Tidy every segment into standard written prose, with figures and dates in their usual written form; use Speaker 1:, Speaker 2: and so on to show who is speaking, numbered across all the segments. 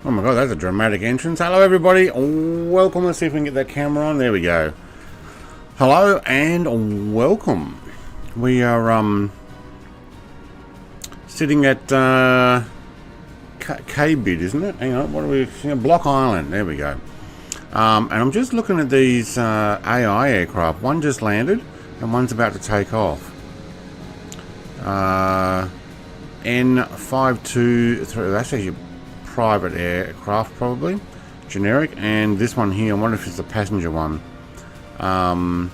Speaker 1: Oh my god, that's a dramatic entrance. Hello everybody, welcome. Let's see if we can get that camera on. There we go. Hello and welcome. We are sitting at KBID, isn't it? Hang on, what are we? Block Island, there we go. And I'm just looking at these AI aircraft. One just landed and one's about to take off. N523, that's actually private aircraft, probably generic. And this one here, I wonder if it's the passenger one, from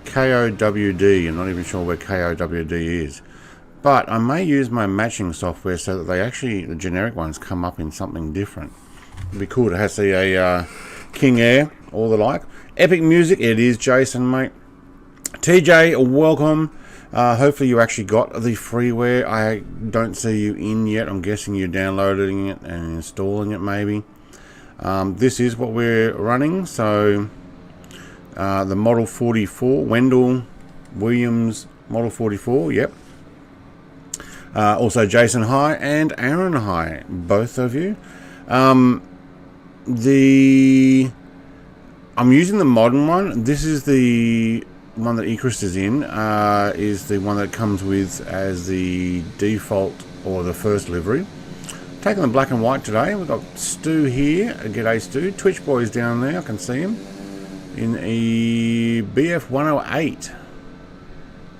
Speaker 1: KOWD. I'm not even sure where KOWD is, but I may use my matching software so that they actually, the generic ones, come up in something different. It'd be cool to have see a King Air or the like. Epic Music, it is Jason, mate. TJ, welcome. Hopefully you actually got the freeware. I don't see you in yet. I'm guessing you're downloading it and installing it maybe. This is what we're running. So the Model 44, Wedell-Williams Model 44, yep. Also Jason, hi, and Aaron, hi, both of you. I'm using the modern one. This is the one that Ecris is in, is the one that comes with as the default or the first livery. Taking the black and white today. We've got Stu here. G'day Stu. Twitch Boy's down there, I can see him in a BF 108.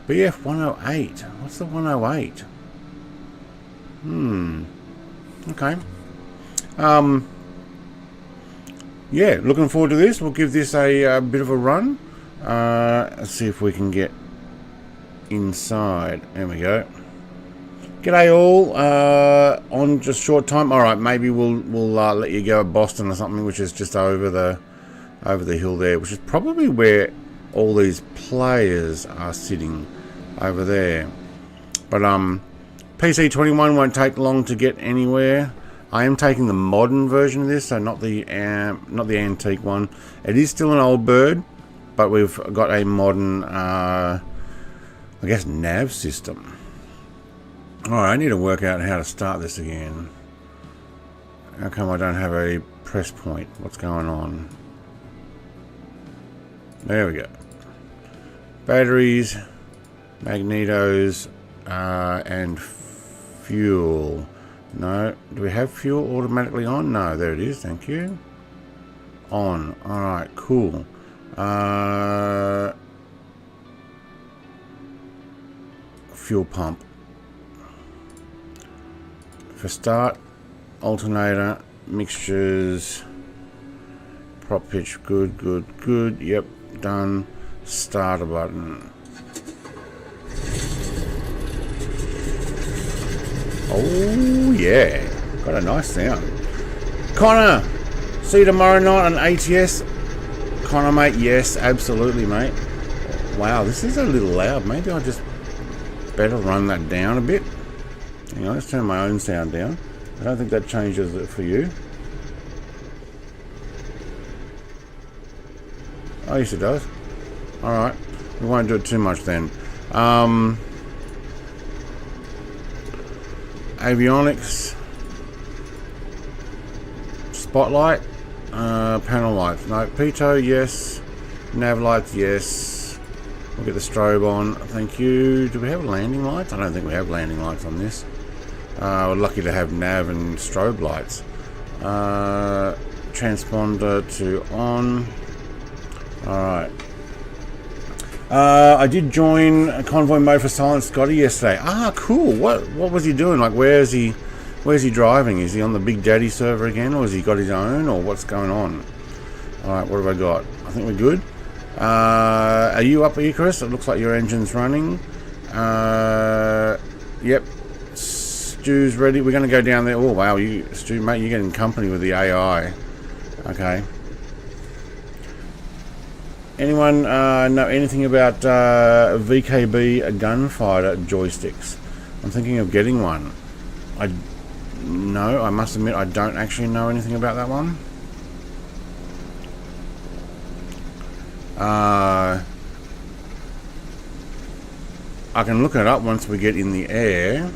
Speaker 1: BF 108. What's the 108? Okay. Yeah, looking forward to this. We'll give this a bit of a run. Let's see if we can get inside. There we go. G'day all. On just short time. All right, maybe we'll let you go at Boston or something, which is just over the hill there, which is probably where all these players are sitting over there. But PC21 won't take long to get anywhere. I am taking the modern version of this, so not the antique one. It is still an old bird, but we've got a modern, I guess, nav system. Alright, I need to work out how to start this again. How come I don't have a press point? What's going on? There we go. Batteries, magnetos, and fuel. No, do we have fuel automatically on? No, there it is, thank you. On, alright, cool. Fuel pump. For start, alternator, mixtures, prop pitch, good, yep, done. Starter button. Oh yeah, got a nice sound. Connor, see you tomorrow night on ATS. Connor, mate, yes, absolutely, mate. Wow, this is a little loud. Maybe I just better run that down a bit. Hang on, let's turn my own sound down. I don't think that changes it for you. Oh, yes it does. Alright, we won't do it too much then. Avionics, spotlight, panel lights, no. Pitot, yes. Nav lights, yes. We'll get the strobe on, thank you. Do we have landing lights? I don't think we have landing lights on this. We're lucky to have nav and strobe lights. Transponder to on. Alright. I did join a convoy mode for Silent Scotty yesterday. Ah, cool. What was he doing? Like, where's he driving? Is he on the Big Daddy server again, or has he got his own, or what's going on? Alright, what have I got? I think we're good. Are you up, Ecris? It looks like your engine's running. Yep. Stu's ready. We're going to go down there. Oh, wow. Stu, mate, you're getting company with the AI. Okay. Anyone know anything about VKB gunfighter joysticks? I'm thinking of getting one. I must admit I don't actually know anything about that one. I can look it up once we get in the air.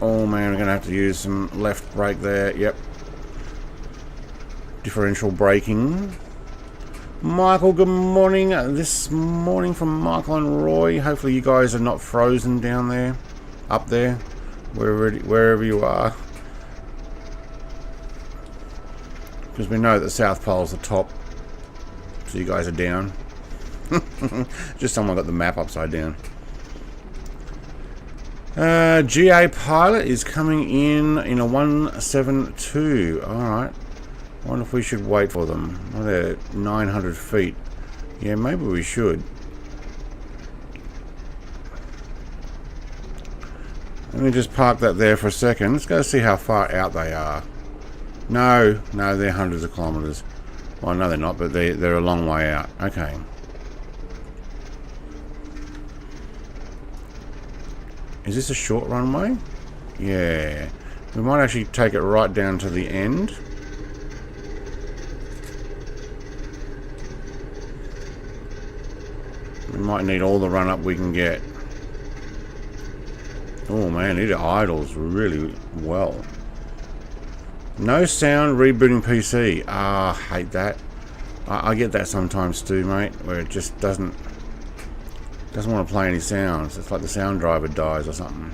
Speaker 1: Oh man, we're going to have to use some left brake there. Yep. Differential braking. Michael, good morning. This morning from Michael and Roy. Hopefully you guys are not frozen down there, up there, wherever you are. Because we know that the South Pole's the top, so you guys are down. Just someone got the map upside down. GA Pilot is coming in a 172. Alright. I wonder if we should wait for them. Oh, they're 900 feet. Yeah, maybe we should. Let me just park that there for a second. Let's go see how far out they are. No, they're hundreds of kilometers. Well, no, they're not, but they're a long way out. Okay. Is this a short runway? Yeah. We might actually take it right down to the end. We might need all the run up we can get. Oh man, it idles really well. No sound rebooting PC. Ah, hate that. I get that sometimes too, mate, where it just doesn't want to play any sounds. It's like the sound driver dies or something.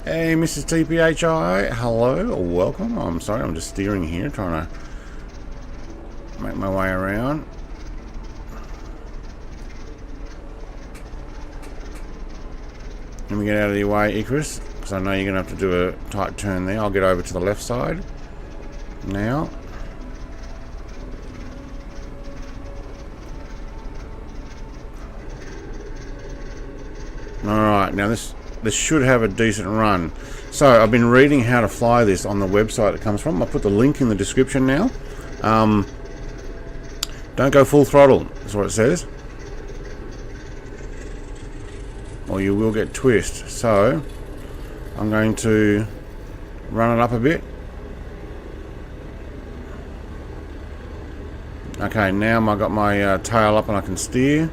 Speaker 1: Hey, Mrs. TPHI, hello, welcome. I'm sorry, I'm just steering here, trying to make my way around. Let me get out of your way, Icarus, because I know you're going to have to do a tight turn there. I'll get over to the left side now. Alright, now this should have a decent run. So I've been reading how to fly this on the website it comes from. I'll put the link in the description now. Don't go full throttle, that's what it says, or you will get twist. So I'm going to run it up a bit. Okay, now I've got my tail up and I can steer.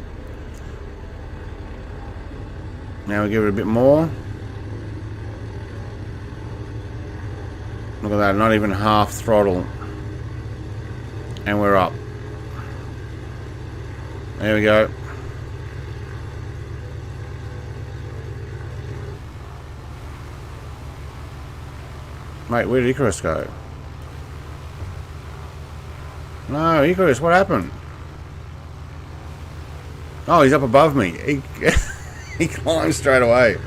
Speaker 1: Now we give it a bit more. Look at that, not even half throttle. And we're up. There we go. Mate, where did Icarus go? No, Icarus, what happened? Oh, he's up above me. He climbed straight away.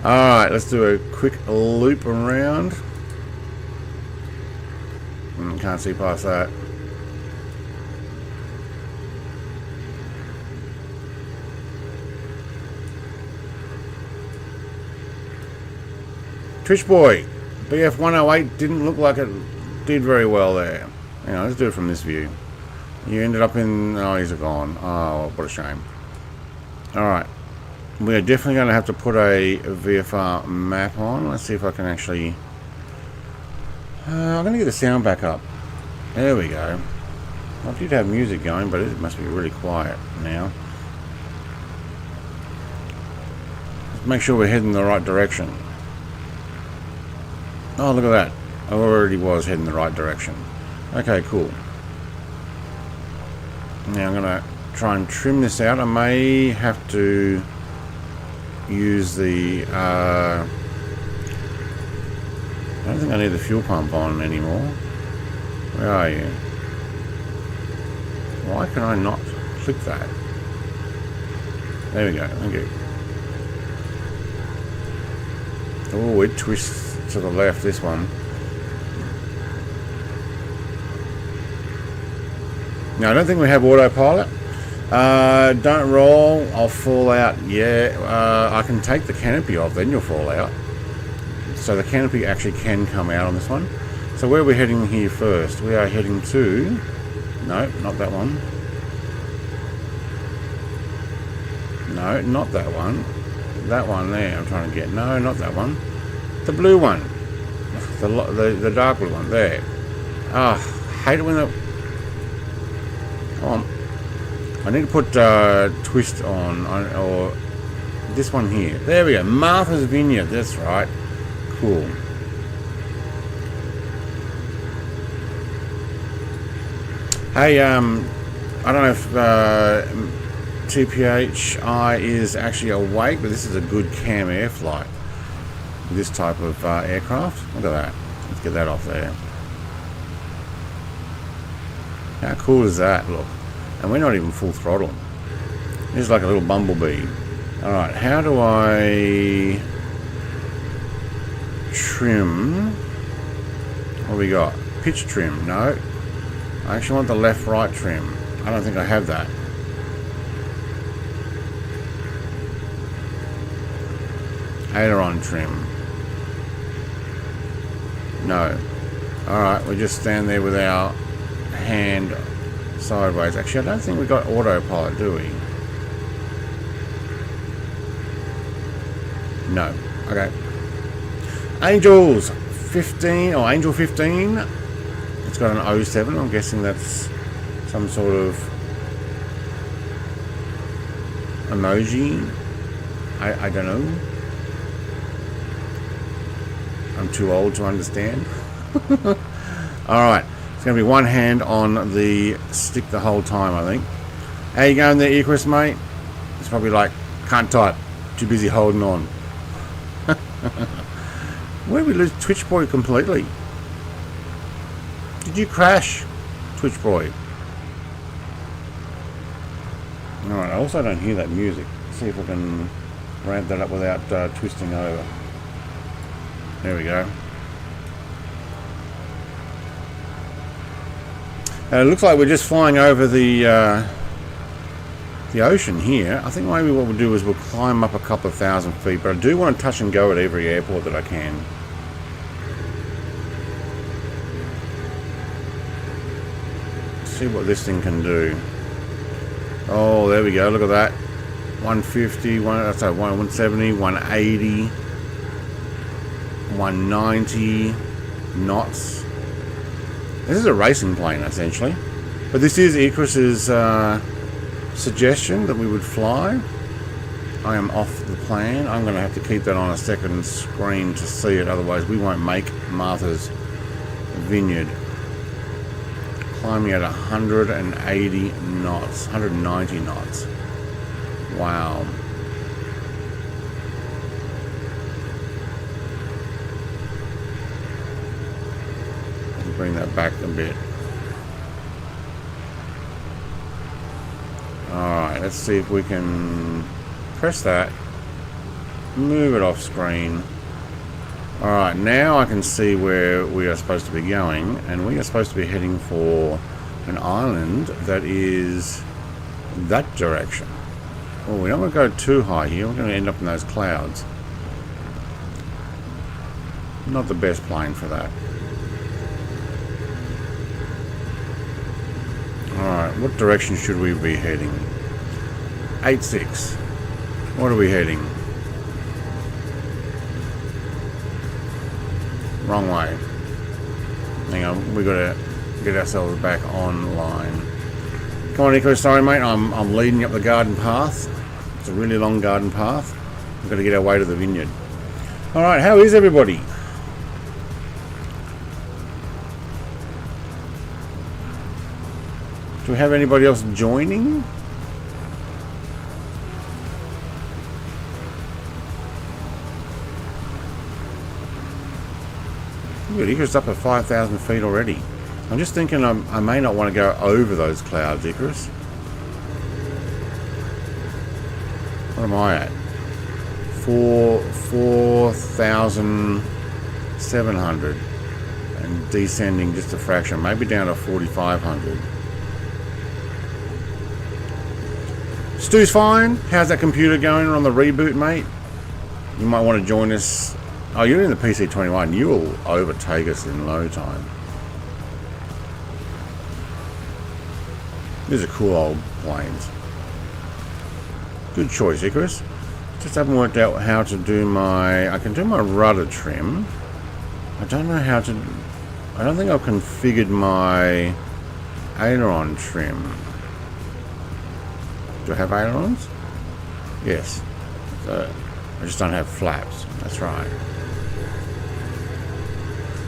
Speaker 1: Alright, let's do a quick loop around. Can't see past that. Twitch Boy, BF108 didn't look like it did very well there. You know, let's do it from this view. You ended up in... Oh, he's gone. Oh, what a shame. Alright. We're definitely going to have to put a VFR map on. Let's see if I can actually... I'm going to get the sound back up. There we go. I did have music going, but it must be really quiet now. Let's make sure we're heading in the right direction. Oh, look at that. I already was heading the right direction. Okay, cool. Now I'm going to try and trim this out. I may have to use the... I don't think I need the fuel pump on anymore. Where are you? Why can I not click that? There we go. Thank you. Oh, it twists to the left, this one. Now, I don't think we have autopilot. Don't roll. I'll fall out. Yeah, I can take the canopy off, then you'll fall out. So the canopy actually can come out on this one. So where are we heading here first? We are heading to... No, not that one. No, not that one. That one there I'm trying to get. No, not that one. The blue one. The dark blue one. There. Ah, hate it when the... Come on. I need to put twist on, or This one here. There we go. Martha's Vineyard. That's right. Cool. Hey, I don't know if TPHI is actually awake, but this is a good cam air flight. This type of aircraft. Look at that. Let's get that off there. How cool is that? Look. And we're not even full throttle. It's like a little bumblebee. Alright, how do I trim? What do we got? Pitch trim. No. I actually want the left-right trim. I don't think I have that. Aileron trim. No. Alright, we just stand there with our hand sideways. Actually, I don't think we got autopilot, do we? No. Okay. Angels 15 or Angel 15. It's got an 07. I'm guessing that's some sort of emoji. I don't know. I'm too old to understand. Alright. It's going to be one hand on the stick the whole time, I think. How you going there, Icarus, mate? It's probably like, can't type. Too busy holding on. Where did we lose Twitch Boy completely? Did you crash, Twitch Boy? Alright, I also don't hear that music. Let's see if I can ramp that up without twisting over. There we go. It looks like we're just flying over the ocean here. I think maybe what we'll do is we'll climb up a couple of thousand feet, but I do want to touch and go at every airport that I can. See what this thing can do. Oh, there we go. Look at that. 150, 170, 180, 190 knots. This is a racing plane, essentially. But this is Icarus's suggestion that we would fly. I am off the plan. I'm going to have to keep that on a second screen to see it, otherwise we won't make Martha's Vineyard. Climbing at 180 knots, 190 knots. Wow. Bring that back a bit. Alright, let's see if we can press that, move it off screen. Alright, now I can see where we are supposed to be going, and we are supposed to be heading for an island that is that direction. Oh, we don't want to go too high here. We're going to end up in those clouds. Not the best plane for that. Alright, what direction should we be heading? 86. What are we heading? Wrong way. Hang on, we gotta get ourselves back online. Come on, Nico, sorry mate, I'm leading up the garden path. It's a really long garden path. We've got to get our way to the vineyard. Alright, how is everybody? Do we have anybody else joining? Good, Icarus up at 5,000 feet already. I'm just thinking I may not want to go over those clouds, Icarus. What am I at? 4,700 and descending just a fraction, maybe down to 4,500. Stu's fine. How's that computer going on the reboot, mate? You might want to join us. Oh, you're in the PC21. You will overtake us in no time. These are cool old planes. Good choice, Icarus. Just haven't worked out how to do my... I can do my rudder trim. I don't know how to... I don't think I've configured my aileron trim. Do I have ailerons? Yes. I just don't have flaps. That's right.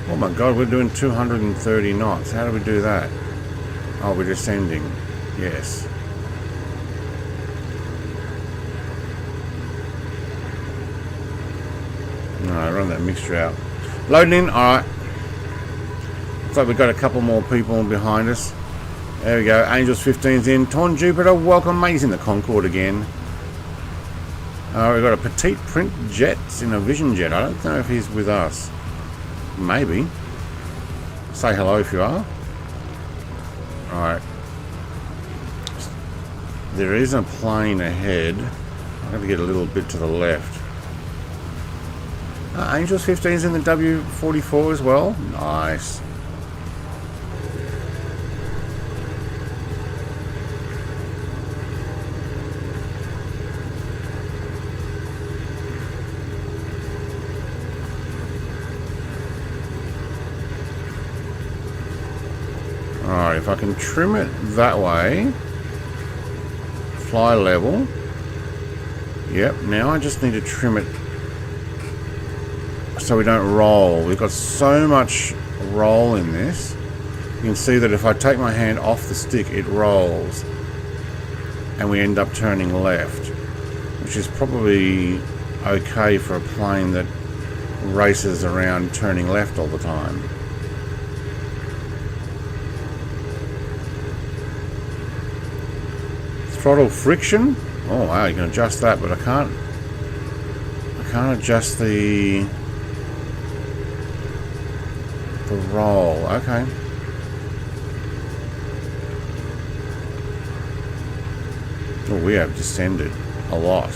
Speaker 1: Oh my god, we're doing 230 knots. How do we do that? Oh, we're descending. Yes. No, run that mixture out. Loading in. Alright. Looks like we've got a couple more people behind us. There we go. Angels 15's in. Ton Jupiter, welcome. Mate, he's in the Concorde again. We've got a Petite Print Jets in a Vision Jet. I don't know if he's with us. Maybe. Say hello if you are. Alright. There is a plane ahead. I'm going to get a little bit to the left. Angels 15's in the W44 as well. Nice. Alright, if I can trim it that way, fly level. Yep, now I just need to trim it so we don't roll. We've got so much roll in this. You can see that if I take my hand off the stick, it rolls. And we end up turning left, which is probably okay for a plane that races around turning left all the time. Throttle friction. Oh wow, you can adjust that, but I can't adjust the roll. Okay. Oh, we have descended a lot.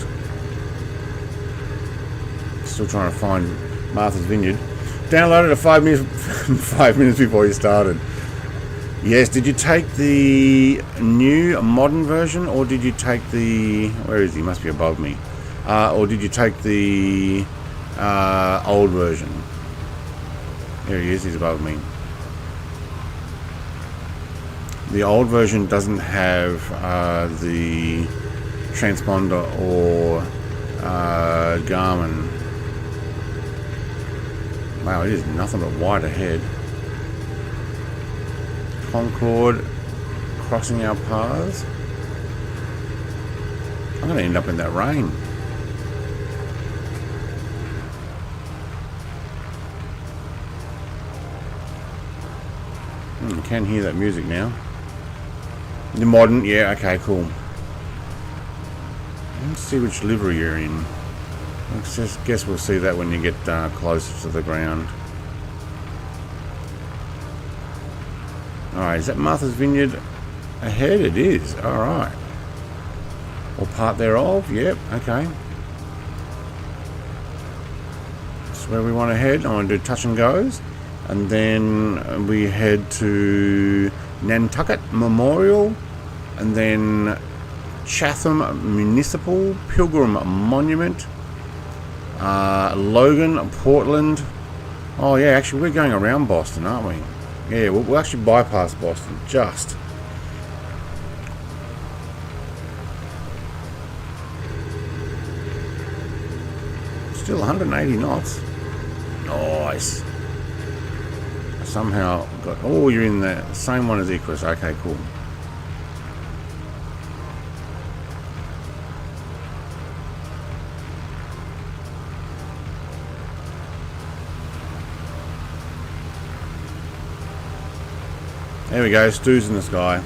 Speaker 1: Still trying to find Martha's Vineyard. Downloaded it 5 minutes before you started. Yes, did you take the new modern version, or did you take the... Where is he? He must be above me. Or did you take the old version? There he is, he's above me. The old version doesn't have the transponder or Garmin. Wow, it is nothing but white ahead. Concorde crossing our paths. I'm going to end up in that rain. I can hear that music now. The modern, yeah, okay, cool. Let's see which livery you're in. I guess we'll see that when you get closer to the ground. Alright, is that Martha's Vineyard ahead? It is, alright. Or part thereof, yep, okay. That's where we want to head. I want to do touch and goes. And then we head to Nantucket Memorial. And then Chatham Municipal, Pilgrim Monument. Logan, Portland. Oh yeah, actually we're going around Boston, aren't we? Yeah, we'll actually bypass Boston, just. Still 180 knots. Nice. I somehow got... Oh, you're in the same one as Icarus. Okay, cool. There we go, Stu's in the sky.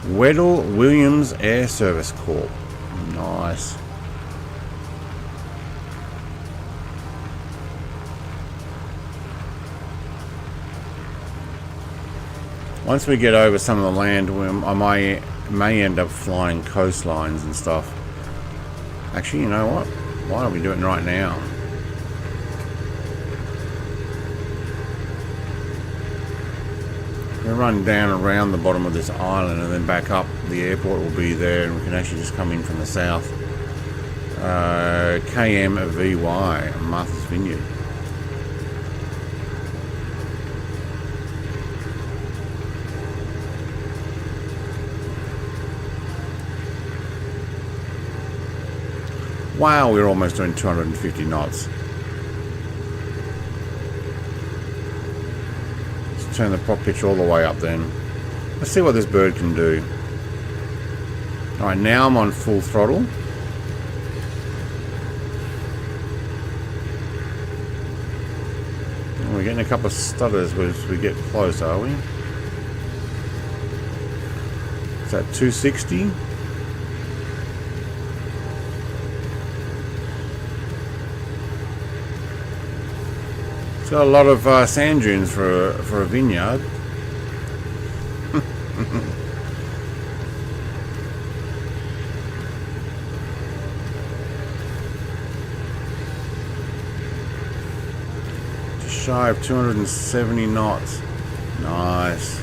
Speaker 1: Wedell-Williams Air Service Corp. Nice. Once we get over some of the land, I may end up flying coastlines and stuff. Actually, you know what? Why don't we do it right now? We'll run down around the bottom of this island and then back up. The airport will be there, and we can actually just come in from the south. KMVY, Martha's Vineyard. Wow, we're almost doing 250 knots. Let's turn the prop pitch all the way up then. Let's see what this bird can do. Alright, now I'm on full throttle. We're getting a couple of stutters as we get close, are we? Is that 260? It's got a lot of sand dunes for a vineyard. Just shy of 270 knots. Nice.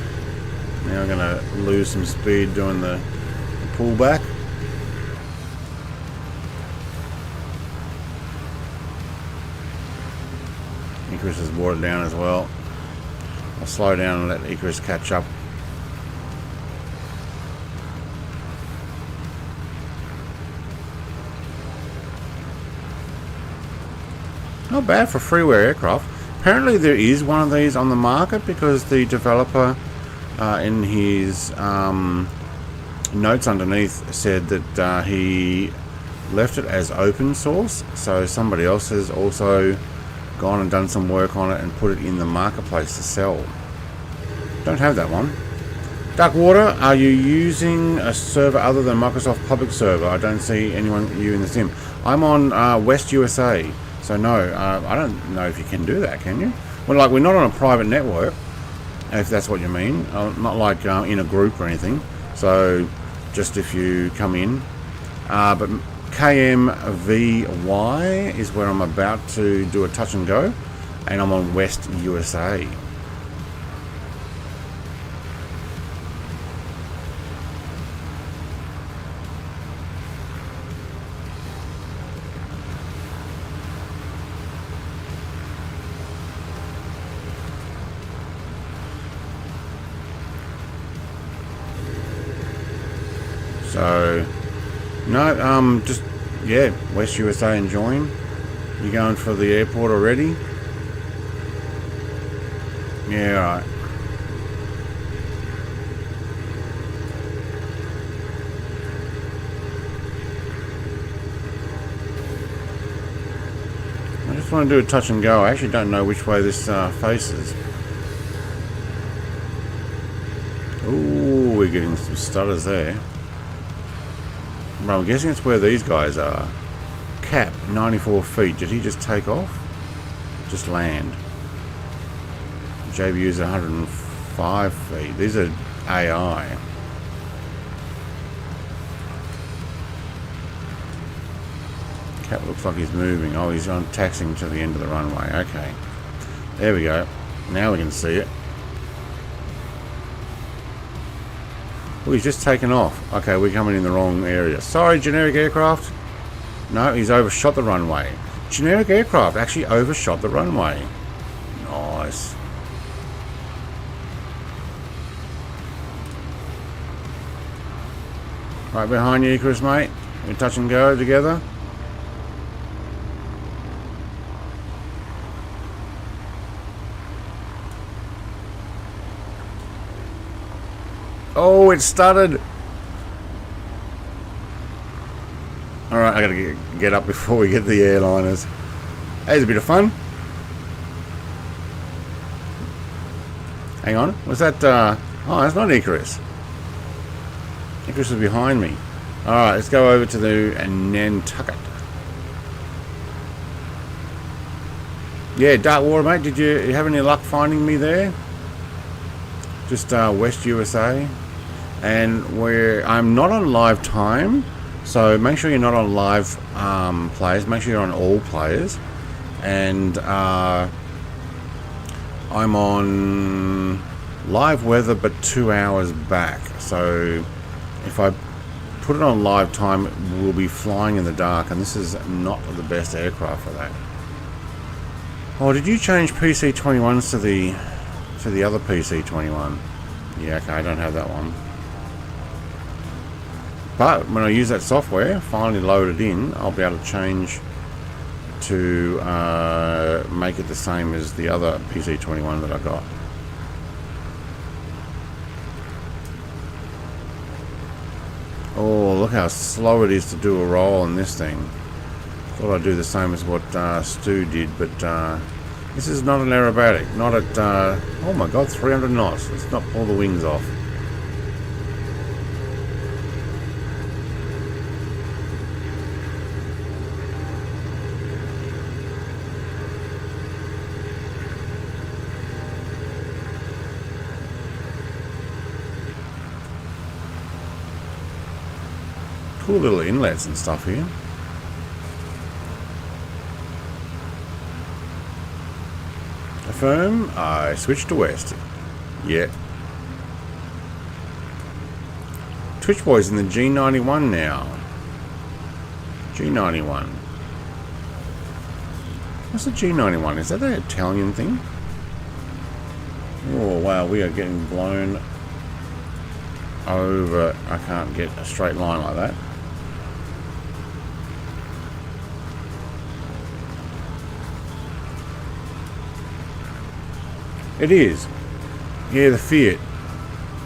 Speaker 1: Now I'm going to lose some speed doing the pullback. Icarus has watered down as well. I'll slow down and let Icarus catch up. Not bad for freeware aircraft. Apparently there is one of these on the market because the developer in his notes underneath said that he left it as open source, so somebody else has also gone and done some work on it and put it in the marketplace to sell. Don't have that one. Darkwater, are you using a server other than Microsoft Public Server? I don't see anyone you in the sim. I'm on West USA, so no, I don't know if you can do that, can you? Well, like, we're not on a private network, if that's what you mean. Not like in a group or anything. So just if you come in. But KMVY is where I'm about to do a touch and go, and I'm on West USA. So, no, just, yeah, West USA enjoying. You going for the airport already? Yeah, right. I just want to do a touch and go. I actually don't know which way this faces. Ooh, we're getting some stutters there. Well, I'm guessing it's where these guys are. Cap, 94 feet. Did he just take off? Just land. JBU's 105 feet. These are AI. Cap looks like he's moving. Oh, he's on taxiing to the end of the runway. Okay. There we go. Now we can see it. Oh, he's just taken off. Okay, we're coming in the wrong area. Sorry, generic aircraft. No, he's overshot the runway. Generic aircraft actually overshot the runway. Nice. Right behind you, Icarus, mate. We touch and go together. Oh, it started. Alright, I gotta get up before we get the airliners. Hey, it's a bit of fun. Hang on, was that, oh, that's not Icarus. Icarus is behind me. Alright, let's go over to the Nantucket. Yeah, Darkwater, mate, did you have any luck finding me there? Just West USA. And I'm not on live time, so make sure you're not on live players. Make sure you're on all players. And I'm on live weather, but 2 hours back. So if I put it on live time, we'll be flying in the dark, and this is not the best aircraft for that. Oh, did you change PC21s to the other PC21? Yeah, okay, I don't have that one. But when I use that software, finally loaded in, I'll be able to change to make it the same as the other PC21 that I got. Oh, look how slow it is to do a roll in this thing. Thought I'd do the same as what Stu did, but this is not an aerobatic. Not at, oh my god, 300 knots. Let's not pull the wings off. Cool little inlets and stuff here. Affirm, I switched to west. Yeah. Twitch Boy's in the G91 now. G91. What's the G91? Is that an Italian thing? Oh wow, we are getting blown over. I can't get a straight line like that. It is. Yeah, the Fiat.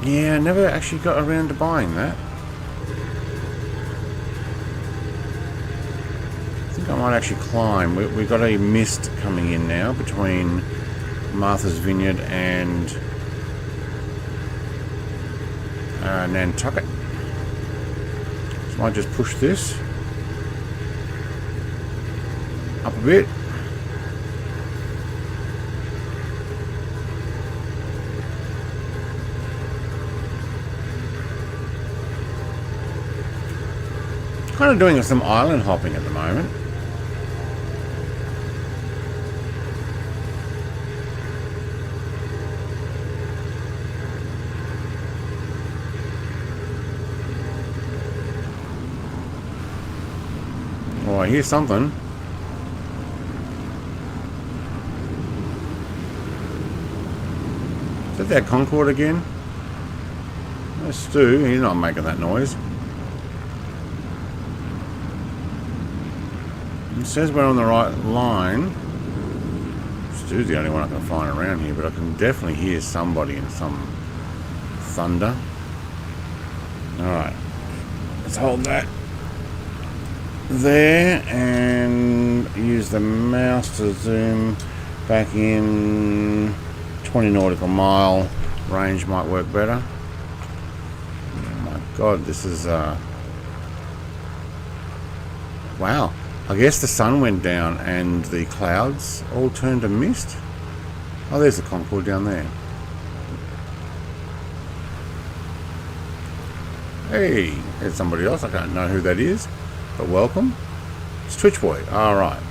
Speaker 1: Yeah, I never actually got around to buying that. I think I might actually climb. We've got a mist coming in now between Martha's Vineyard and Nantucket. So I might just push this up a bit. Kind of doing some island hopping at the moment. Oh, I hear something. Is that Concorde again? That's Stu. He's not making that noise. It says we're on the right line. Stu's the only one I can find around here, but I can definitely hear somebody in some thunder. Alright. Let's hold that there and use the mouse to zoom back in. 20 nautical mile range might work better. Oh my god, this is wow. I guess the sun went down and the clouds all turned to mist. Oh, there's the Concorde down there. Hey, there's somebody else. I don't know who that is, but welcome. It's Twitch Boy. Alright.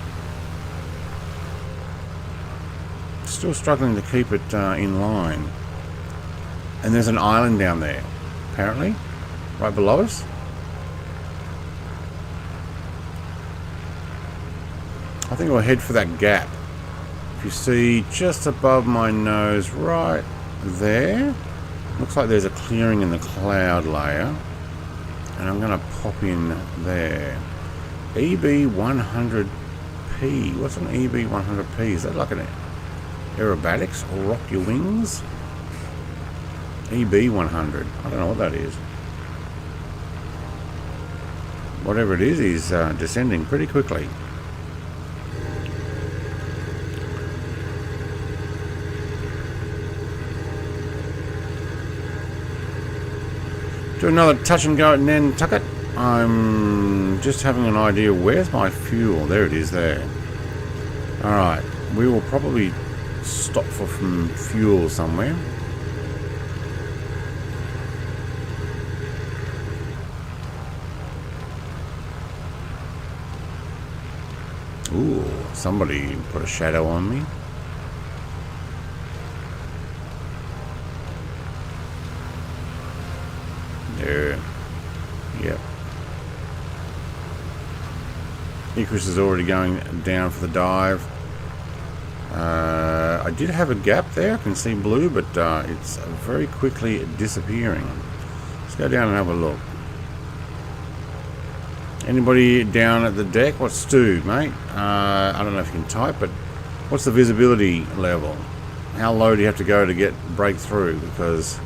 Speaker 1: Still struggling to keep it in line. And there's an island down there, apparently, right below us. I think we'll head for that gap. If you see just above my nose right there, looks like there's a clearing in the cloud layer. And I'm going to pop in there. EB100P. What's an EB100P? Is that like an aerobatics or rock your wings? EB100. I don't know what that is. Whatever it is, he's descending pretty quickly. Do another touch and go at Nantucket. I'm just having an idea. Where's my fuel? There it is there. Alright. We will probably stop for some fuel somewhere. Ooh, somebody put a shadow on me. There. Yep. Icarus is already going down for the dive. I did have a gap there. I can see blue, but it's very quickly disappearing. Let's go down and have a look. Anybody down at the deck? What's Stu, mate? I don't know if you can type, but what's the visibility level? How low do you have to go to break through? Because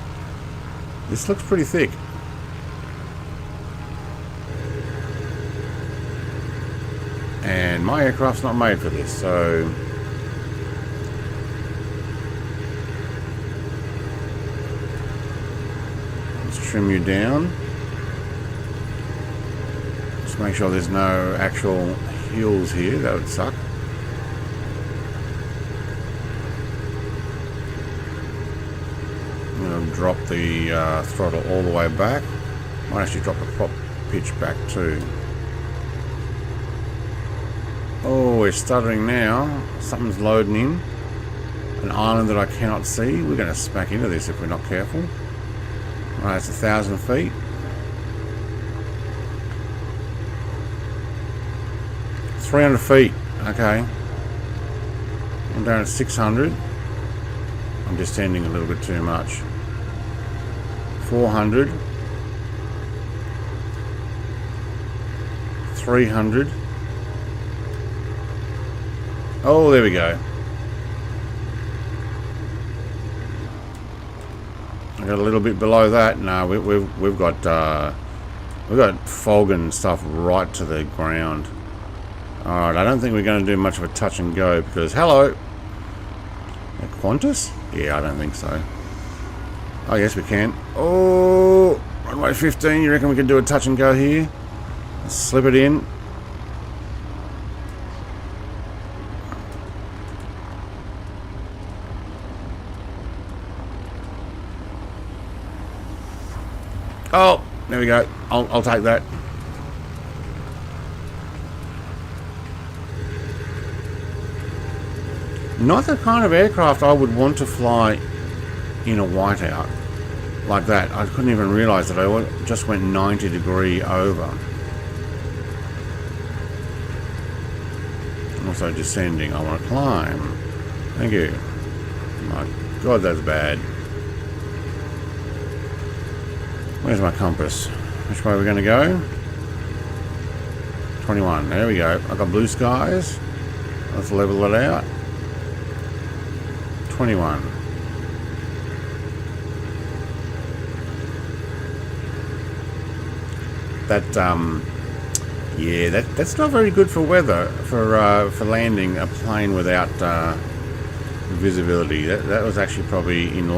Speaker 1: this looks pretty thick. And my aircraft's not made for this, so let's trim you down. Just make sure there's no actual hills here. That would suck. I'm going to drop the throttle all the way back. Might actually drop the prop pitch back too. Oh, we're stuttering now. Something's loading in. An island that I cannot see. We're going to smack into this if we're not careful. Alright, it's 1,000 feet. $300 feet. Okay. I'm down at 600. I'm descending a little bit too much. 400. 300. Oh, there we go. I got a little bit below that. No, we've got fog and stuff right to the ground. All right, I don't think we're going to do much of a touch and go because hello, a Qantas? Yeah, I don't think so. Oh yes, we can. Oh, runway 15. You reckon we can do a touch and go here? Let's slip it in. Oh, there we go. I'll take that. Not the kind of aircraft I would want to fly in a whiteout like that. I couldn't even realize that I just went 90 degree over. I'm also descending. I want to climb. Thank you. My God, that's bad. Where's my compass? Which way are we going to go? 21. There we go. I've got blue skies. Let's level it out. 21. Yeah, that's not very good for weather, for landing a plane without visibility. That was actually probably in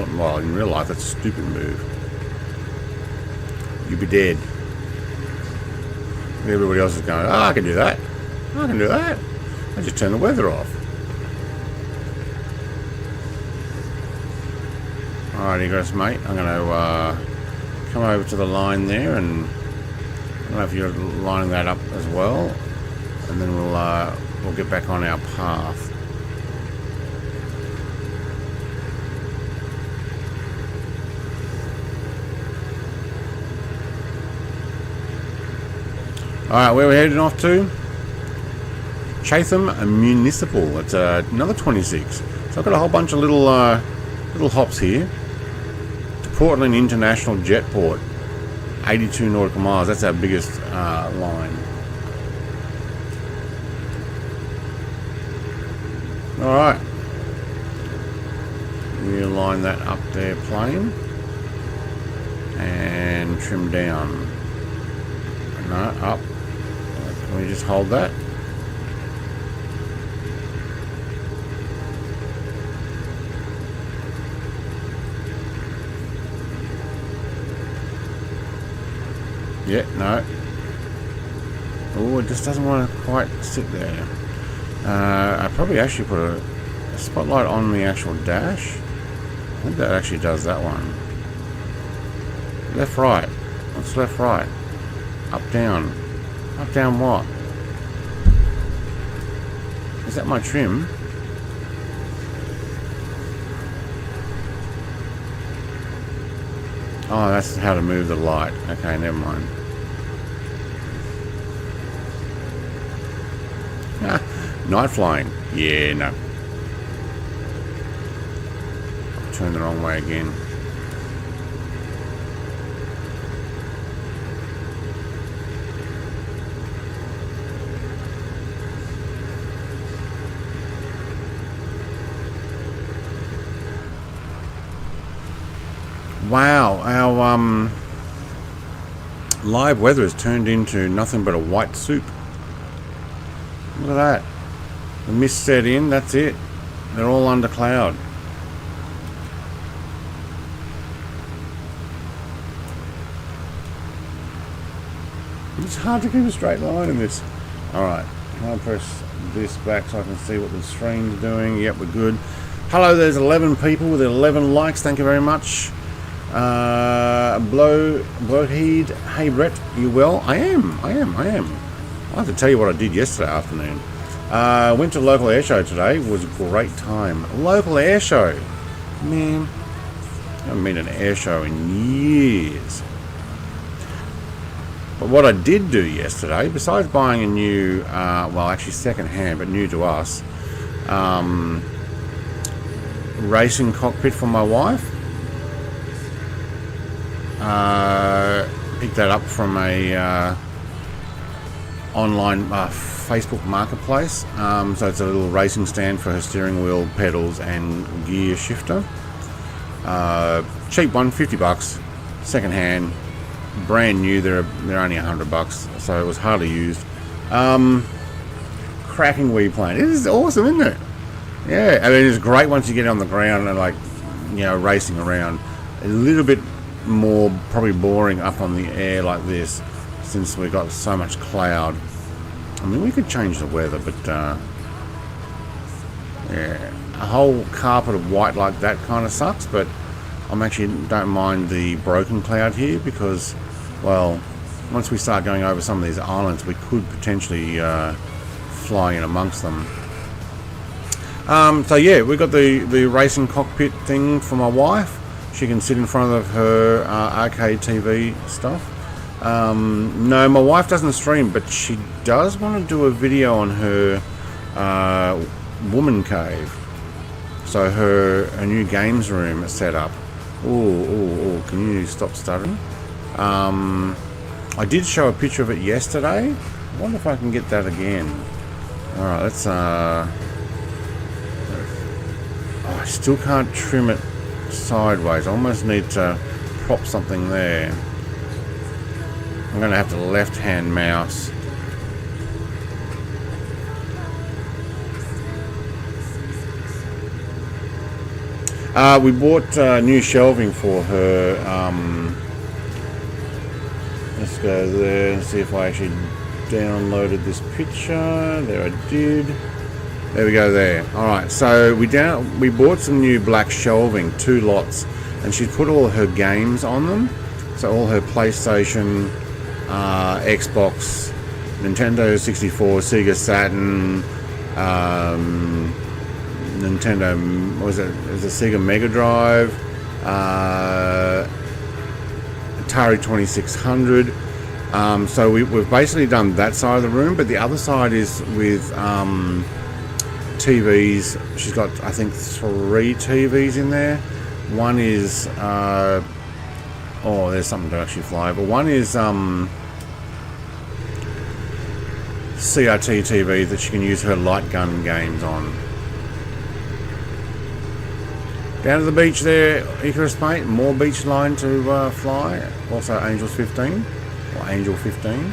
Speaker 1: real life that's a stupid move. You'd be dead. Everybody else is going, oh, I can do that. I can do that. I just turn the weather off. Alrighty, guys, mate. I'm going to come over to the line there, and I don't know if you're lining that up as well, and then we'll get back on our path. Alright, where are we heading off to? Chatham Municipal. It's another 26. So I've got a whole bunch of little hops here. To Portland International Jetport. 82 nautical miles. That's our biggest line. Alright. We'll line that up there, plane. And trim down. No, up. Can we just hold that? Yeah, no. Oh, it just doesn't want to quite sit there. I probably actually put a spotlight on the actual dash. I think that actually does that one. Left, right. What's left, right? Up, down. Up, down what? Is that my trim? Oh, that's how to move the light. Okay, never mind. Night flying. Yeah, no. Turn the wrong way again. Wow, our live weather has turned into nothing but a white soup. Look at that. The mist set in, that's it. They're all under cloud. It's hard to keep a straight line in this. Alright, can I press this back so I can see what the stream's doing? Yep, we're good. Hello, there's 11 people with 11 likes. Thank you very much. Blowheed. Hey Brett, you well? I am. I have to tell you what I did yesterday afternoon. Went to a local air show today. It was a great time. A local air show. Man, I haven't been to an air show in years. But what I did do yesterday, besides buying a new, well actually second hand, but new to us, racing cockpit for my wife. Picked that up from a online Facebook marketplace. So it's a little racing stand for her steering wheel, pedals and gear shifter. Cheap one, $50. Second hand, brand new. They're only $100, so it was hardly used. Cracking Wii plane. It is awesome, isn't it? Yeah, I mean it's great once you get on the ground and like, you know, racing around. A little bit more probably boring up on the air like this, since we've got so much cloud. I mean, we could change the weather, but yeah, a whole carpet of white like that kind of sucks. But I'm actually don't mind the broken cloud here, because, well, once we start going over some of these islands, we could potentially fly in amongst them. So yeah, we got the racing cockpit thing for my wife. She can sit in front of her arcade TV stuff. No, my wife doesn't stream, but she does want to do a video on her woman cave. So her new games room is set up. Oh, can you stop stuttering? I did show a picture of it yesterday. I wonder if I can get that again. Alright, let's oh, I still can't trim it sideways. I almost need to prop something there. I'm going to have to left-hand mouse. We bought new shelving for her. Let's go there and see if I actually downloaded this picture. There I did. There we go there. Alright, so we bought some new black shelving, 2 lots, and she put all her games on them. So all her PlayStation, Xbox, Nintendo 64, Sega Saturn, Nintendo, what was it? It was a Sega Mega Drive, Atari 2600. So we've basically done that side of the room, but the other side is with TVs. She's got, I think, 3 TVs in there. One is oh, there's something to actually fly, but one is CRT TV that she can use her light gun games on. Down to the beach there, Icarus mate. More beach line to fly. Also Angels 15 or Angel 15.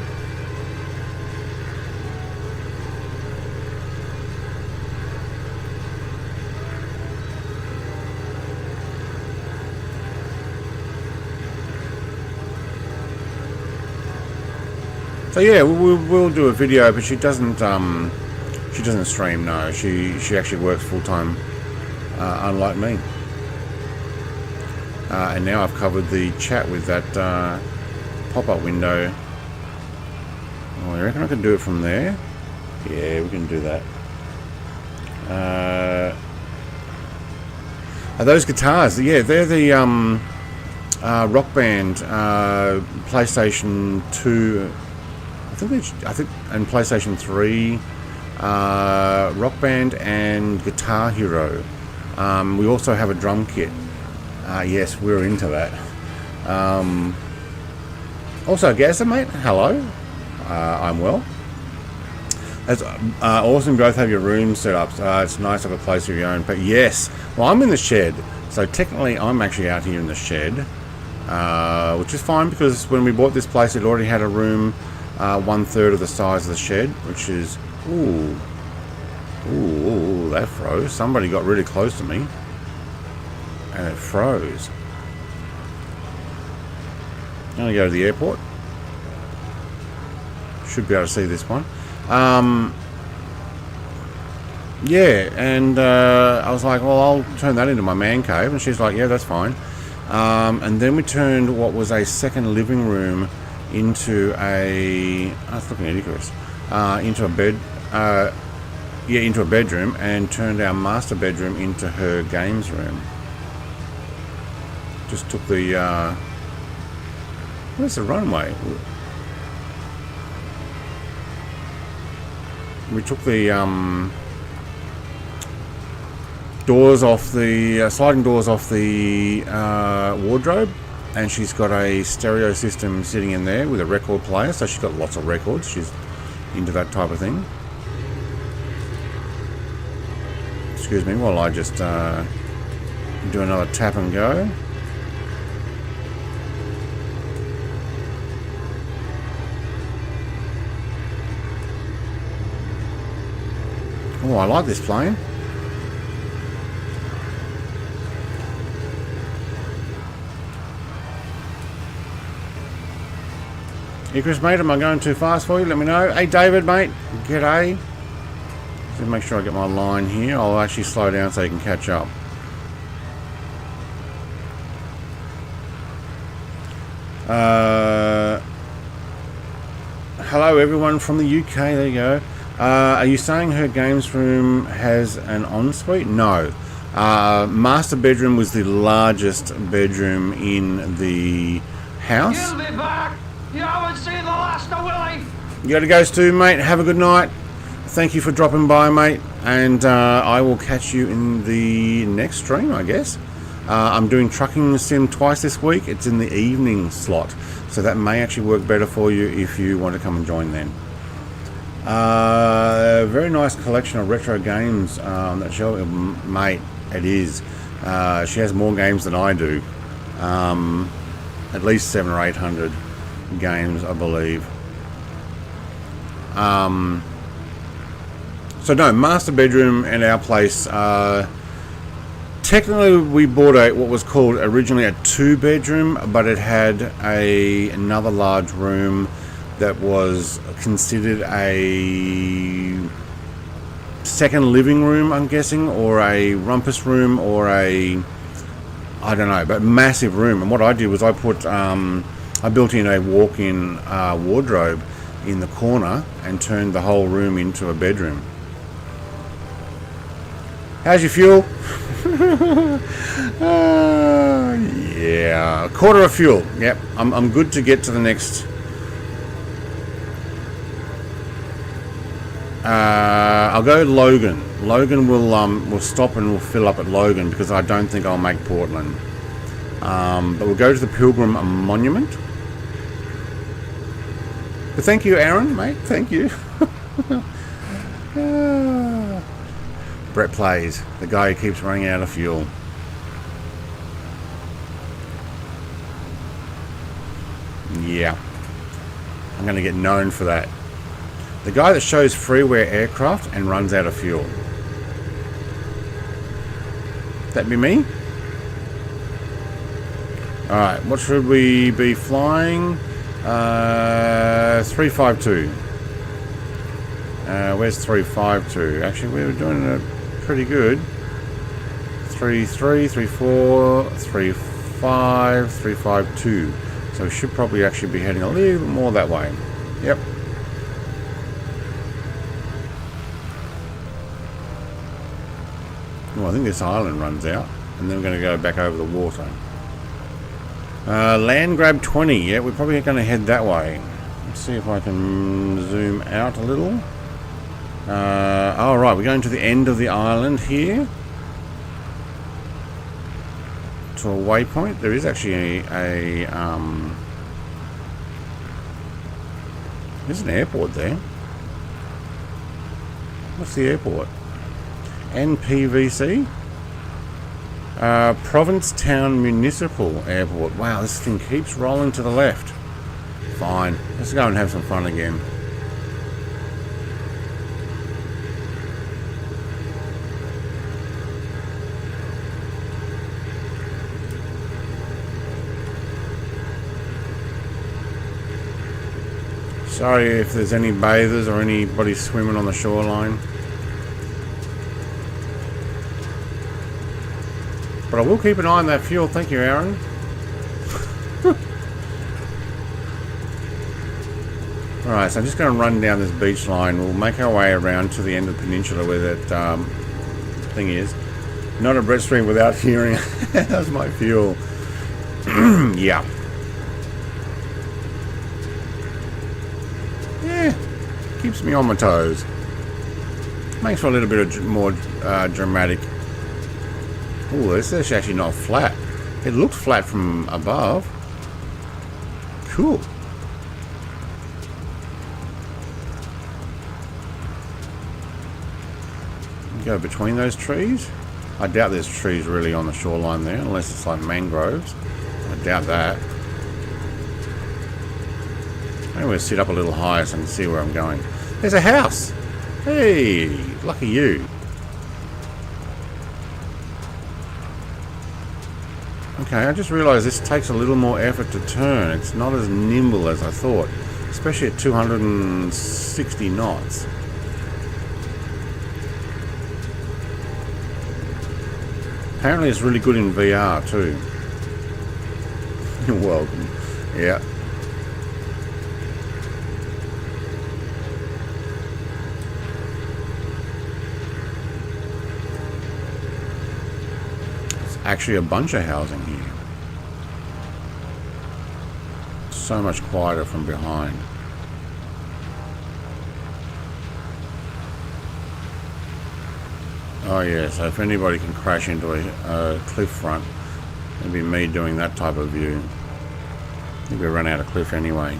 Speaker 1: So yeah, we'll do a video, but she doesn't stream. No, she actually works full time, unlike me. And now I've covered the chat with that pop-up window. Oh, I reckon I can do it from there. Yeah, we can do that. Are those guitars? Yeah, they're the Rock Band PlayStation 2. I think, and PlayStation 3, Rock Band and Guitar Hero. We also have a drum kit. Yes, we're into that. Also, Gaza, mate, hello. I'm well. That's awesome. Both have your room set up. It's nice to have a place of your own. But yes, well, I'm in the shed, so technically I'm actually out here in the shed. which is fine because when we bought this place, it already had a room 1/3 of the size of the shed, which is ooh, that froze. Somebody got really close to me, and it froze. I'm gonna go to the airport. Should be able to see this one. Yeah, and I was like, well, I'll turn that into my man cave, and she's like, yeah, that's fine. And then we turned what was a second living room into a, that's looking ridiculous, into a bed, into a bedroom, and turned our master bedroom into her games room. Just took the, where's the runway? We took the, doors off the sliding doors off the wardrobe, and she's got a stereo system sitting in there with a record player, so she's got lots of records. She's into that type of thing. Excuse me while I just do another tap and go. Oh, I like this plane. Hey Chris, mate, am I going too fast for you? Let me know. Hey David, mate, g'day. Just make sure I get my line here. I'll actually slow down so you can catch up. Hello everyone from the UK, there you go. Are you saying her games room has an ensuite? No. Master bedroom was the largest bedroom in the house.
Speaker 2: You'll be back. You haven't seen the last of Willie.
Speaker 1: You gotta go, Stu, mate. Have a good night. Thank you for dropping by, mate. And I will catch you in the next stream, I guess. I'm doing Trucking Sim twice this week. It's in the evening slot, so that may actually work better for you if you want to come and join then. Very nice collection of retro games on that shelf, mate. It is. She has more games than I do. At least 700 or 800 games, I believe. So no, master bedroom in our place. Technically, we bought what was called originally a 2-bedroom, but it had another large room that was considered a second living room, I'm guessing, or a rumpus room, or I don't know, but massive room. And what I did was I put, I built in a walk-in wardrobe in the corner and turned the whole room into a bedroom. How's your fuel? Yeah, a quarter of fuel. Yep, I'm good to get to the next. I'll go Logan. Logan will stop and we'll fill up at Logan because I don't think I'll make Portland. But we'll go to the Pilgrim Monument. But thank you, Aaron, mate. Thank you. Brett plays, the guy who keeps running out of fuel. Yeah, I'm going to get known for that. The guy that shows freeware aircraft and runs out of fuel. That be me? Alright, what should we be flying? 352. Where's 352? Actually, we were doing it pretty good. 33, 34, 35, 352. So we should probably actually be heading a little bit more that way. Yep. Well, I think this island runs out, and then we're going to go back over the water. Land grab 20. Yeah, we're probably going to head that way. Let's see if I can zoom out a little. Alright, we're going to the end of the island here. To a waypoint. There is actually there's an airport there. What's the airport? NPVC? Provincetown Municipal Airport. Wow, this thing keeps rolling to the left. Fine. Let's go and have some fun again. Sorry if there's any bathers or anybody swimming on the shoreline. But I will keep an eye on that fuel. Thank you, Aaron. Alright, so I'm just going to run down this beach line. We'll make our way around to the end of the peninsula where that thing is. Not a bread stream without hearing. That's my fuel. Yeah. Yeah. Keeps me on my toes. Makes for a little bit of more dramatic. Oh, this is actually not flat. It looked flat from above. Cool. Go between those trees. I doubt there's trees really on the shoreline there, unless it's like mangroves. I doubt that. Maybe we'll sit up a little higher so I can see where I'm going. There's a house. Hey, lucky you. Okay, I just realised this takes a little more effort to turn. It's not as nimble as I thought, especially at 260 knots. Apparently it's really good in VR too. You're welcome. Yeah. It's actually a bunch of housing here. So much quieter from behind. Oh yeah, so if anybody can crash into a cliff front, it'd be me doing that type of view. I think we run out of cliff anyway.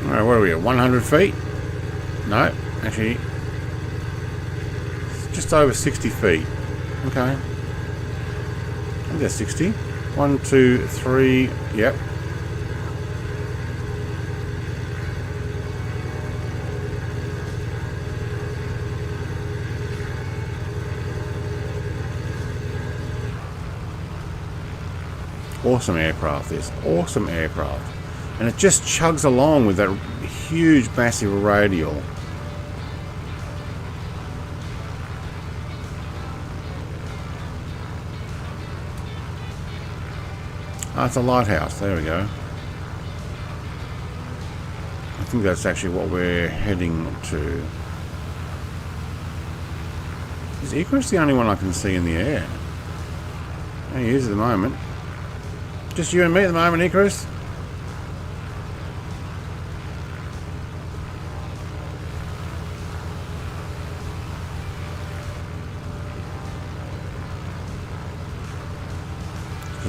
Speaker 1: Alright, what are we at? 100 feet? No, actually, it's just over 60 feet. Okay. I think that's 60. 1, 2, 3, yep. Awesome aircraft, this. Awesome aircraft. And it just chugs along with that huge, massive radial. Oh, it's a lighthouse. There we go. I think that's actually what we're heading to. Is Icarus the only one I can see in the air? Oh, he is at the moment. Just you and me at the moment, Icarus?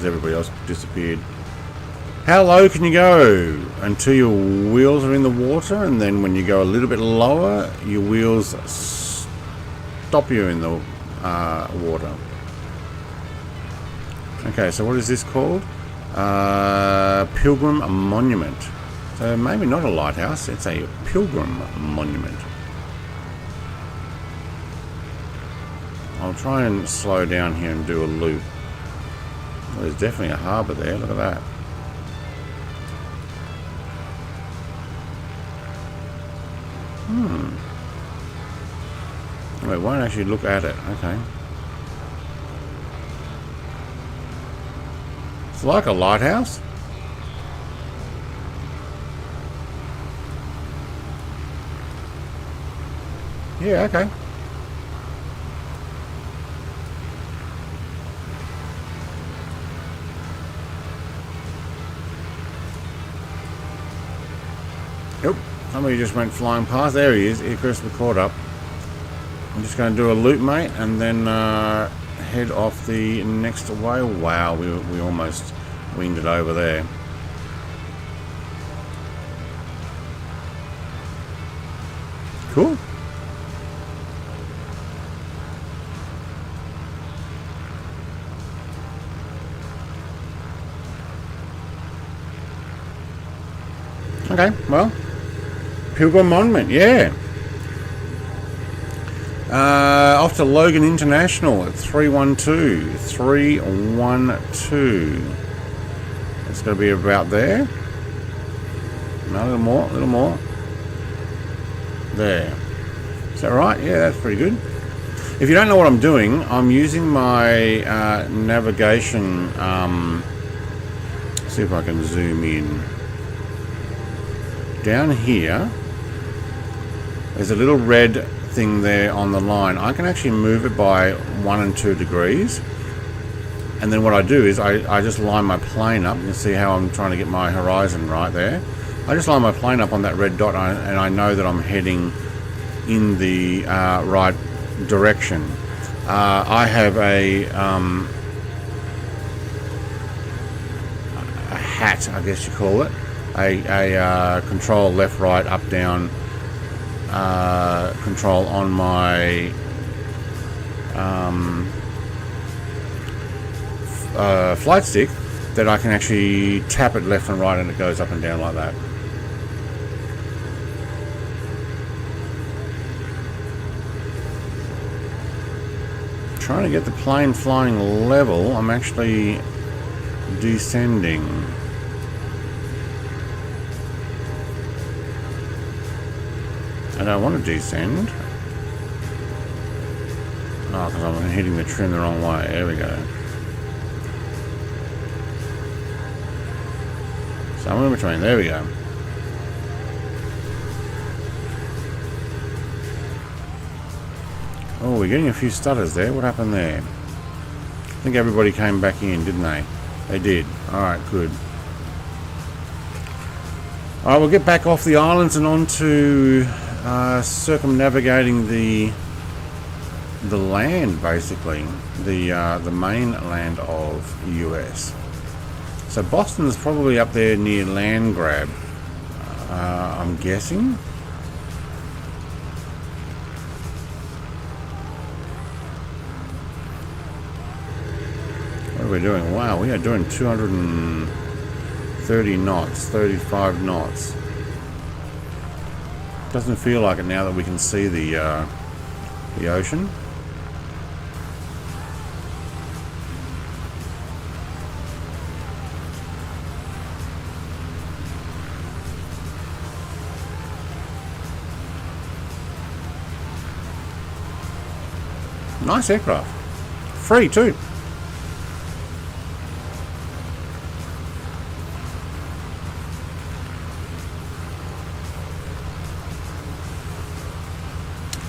Speaker 1: Everybody else disappeared. How low can you go until your wheels are in the water, and then when you go a little bit lower, your wheels stop you in the water? Okay, so what is this called? Pilgrim Monument. So maybe not a lighthouse, it's a pilgrim monument. I'll try and slow down here and do a loop. Well, there's definitely a harbour there, look at that. Oh, it won't actually look at it, okay. It's like a lighthouse. Yeah, okay. Yep, somebody just went flying past. There he is. Icarus, we caught up. I'm just going to do a loop, mate, and then head off the next way. Wow, we almost winged it over there. Cool. Okay, well, Pilgrim Monument, yeah. Off to Logan International at 312. 312. It's going to be about there. No, a little more. There. Is that right? Yeah, that's pretty good. If you don't know what I'm doing, I'm using my navigation. See if I can zoom in. Down here, there's a little red thing there on the line. I can actually move it by 1 and 2 degrees. And then what I do is I just line my plane up. You can see how I'm trying to get my horizon right there. I just line my plane up on that red dot, and I know that I'm heading in the right direction. I have a hat, I guess you call it. A control left, right, up, down control on my flight stick that I can actually tap it left and right, and it goes up and down like that. Trying to get the plane flying level. I'm actually descending. I don't want to descend. Oh, because I'm hitting the trim the wrong way. There we go. Somewhere in between. There we go. Oh, we're getting a few stutters there. What happened there? I think everybody came back in, didn't they? They did. Alright, good. Alright, we'll get back off the islands and on to circumnavigating the land, basically. The mainland of the US. So Boston's probably up there near land grab, I'm guessing. What are we doing? Wow, we are doing 230 knots, 35 knots. Doesn't feel like it now that we can see the ocean. Nice aircraft. Free too.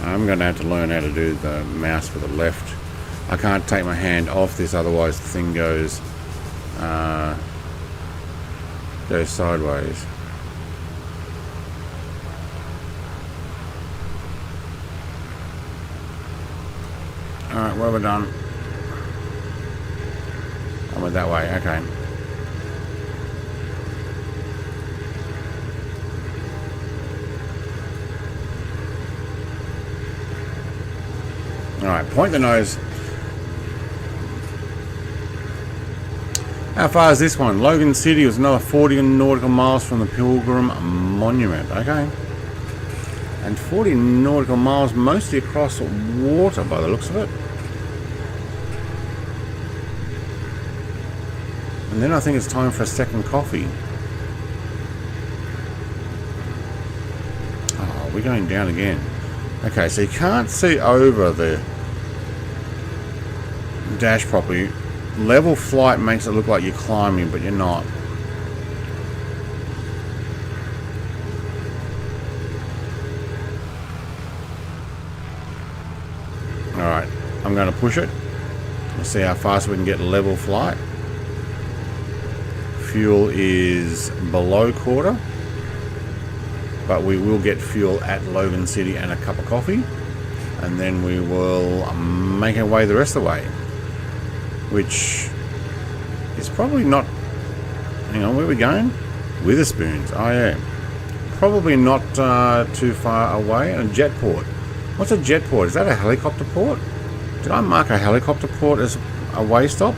Speaker 1: I'm going to have to learn how to do the mouse with the left. I can't take my hand off this, otherwise the thing goes sideways. Alright, what have I done? I went that way, okay. Alright, point the nose. How far is this one? Logan City was another 40 nautical miles from the Pilgrim Monument. Okay. And 40 nautical miles mostly across water by the looks of it. And then I think it's time for a second coffee. Oh, we're going down again. Okay, so you can't see over the dash properly. Level flight makes it look like you're climbing, but you're not. Alright, I'm going to push it. Let's see how fast we can get level flight. Fuel is below quarter, but we will get fuel at Logan City and a cup of coffee, and then we will make our way the rest of the way, which is probably not. Hang on, where are we going? Witherspoons. Oh yeah, probably not too far away. And a jet port. What's a jet port? Is that a helicopter port? Did I mark a helicopter port as a way stop?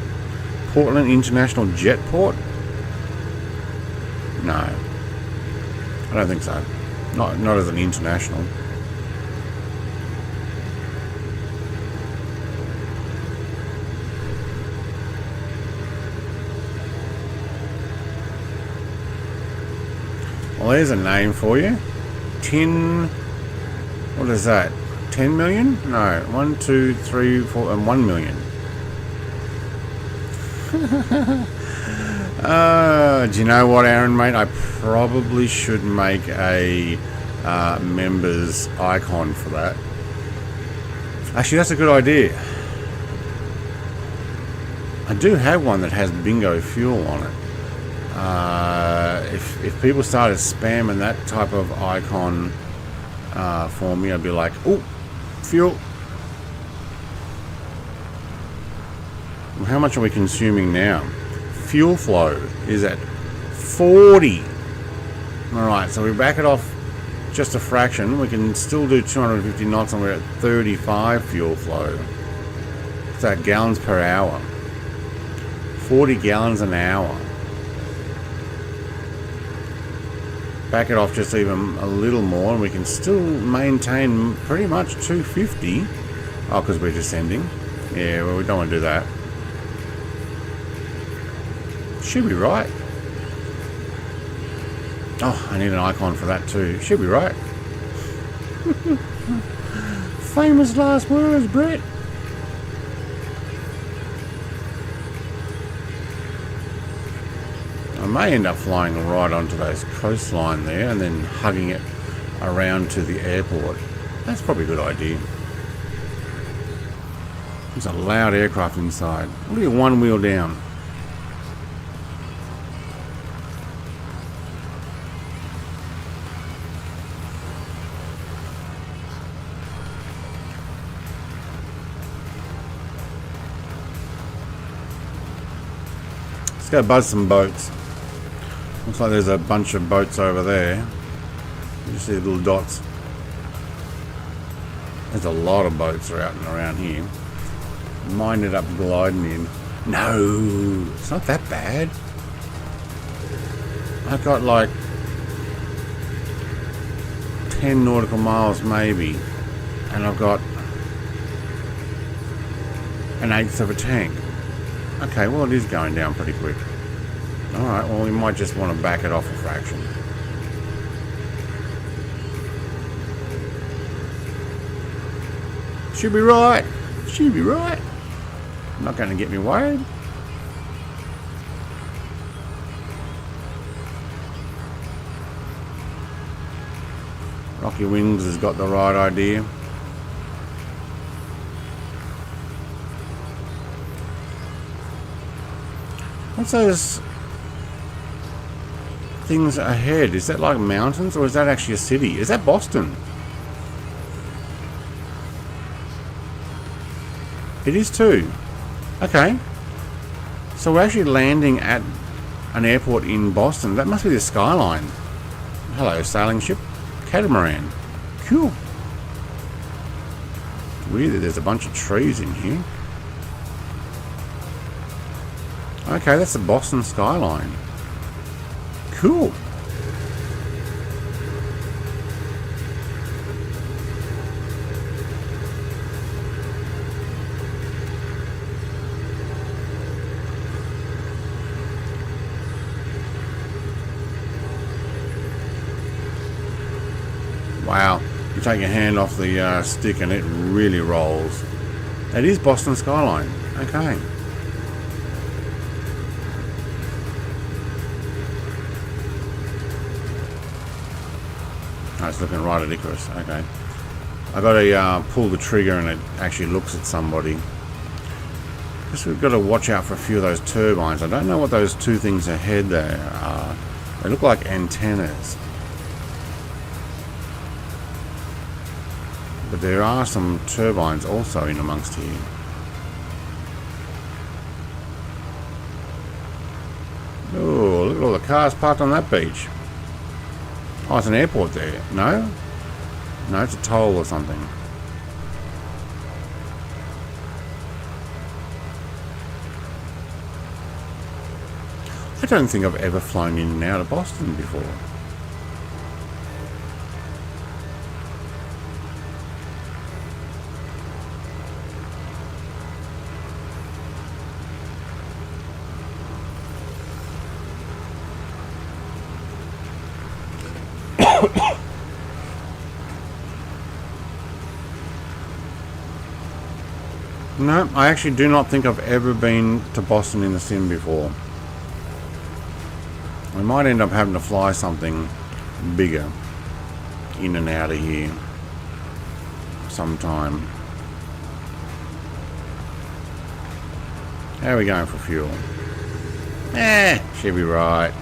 Speaker 1: Portland International Jet Port? No. I don't think so. Not as an international. Well, there's a name for you. 10... What is that? 10 million? No. 1, 2, 3, 4, and 1 million. Do you know what, Aaron, mate? I probably should make a members icon for that. Actually, that's a good idea. I do have one that has bingo fuel on it. If people started spamming that type of icon for me, I'd be like, oh, fuel. Well, how much are we consuming now? Fuel flow is at 40. Alright, so we back it off just a fraction. We can still do 250 knots and we're at 35 fuel flow. What's that? Gallons per hour. 40 gallons an hour. Back it off just even a little more and we can still maintain pretty much 250. Oh, because we're descending. Yeah, well, we don't want to do that. Should be right. Oh, I need an icon for that too. Should be right. Famous last words, Brett. I may end up flying right onto those coastline there and then hugging it around to the airport. That's probably a good idea. There's a loud aircraft inside. Look at one wheel down. Let's go buzz some boats. Looks like there's a bunch of boats over there. You see the little dots. There's a lot of boats out and around here. Mine ended up gliding in. No, it's not that bad. I've got like 10 nautical miles maybe, and I've got an eighth of a tank. Okay, well it is going down pretty quick. Alright, well we might just want to back it off a fraction. Should be right. Should be right. Not going to get me worried. Rocky Wings has got the right idea. What's those things ahead? Is that like mountains or is that actually a city? Is that Boston? It is too. Okay. So we're actually landing at an airport in Boston. That must be the skyline. Hello, sailing ship. Catamaran. Cool. Weird that there's a bunch of trees in here. Okay, that's the Boston skyline. Cool. Wow. You take your hand off the stick and it really rolls. It is Boston skyline. Okay. Oh, it's looking right at Icarus. Okay. I got to pull the trigger and it actually looks at somebody. Guess we've got to watch out for a few of those turbines. I don't know what those two things ahead there are. They look like antennas. But there are some turbines also in amongst here. Oh, look at all the cars parked on that beach. Oh, it's an airport there. No? No, it's a toll or something. I don't think I've ever flown in and out of Boston before. No, I actually do not think I've ever been to Boston in the sim before. I might end up having to fly something bigger in and out of here sometime. How are we going for fuel? Should be right.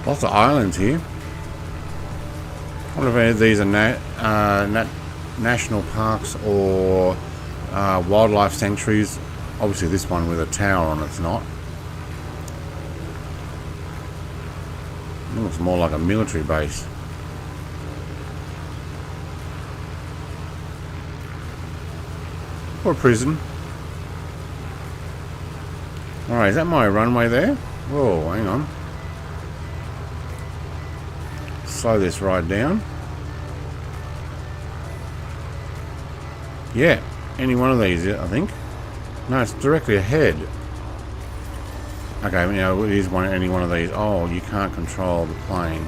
Speaker 1: Lots of islands here. I wonder if any of these are national parks or wildlife sanctuaries. Obviously this one with a tower on it's not. It looks more like a military base. Or a prison. Alright, is that my runway there? Whoa, hang on. Slow this right down. Yeah, any one of these, I think. No, it's directly ahead. Okay, you know, it is any one of these. Oh, you can't control the plane.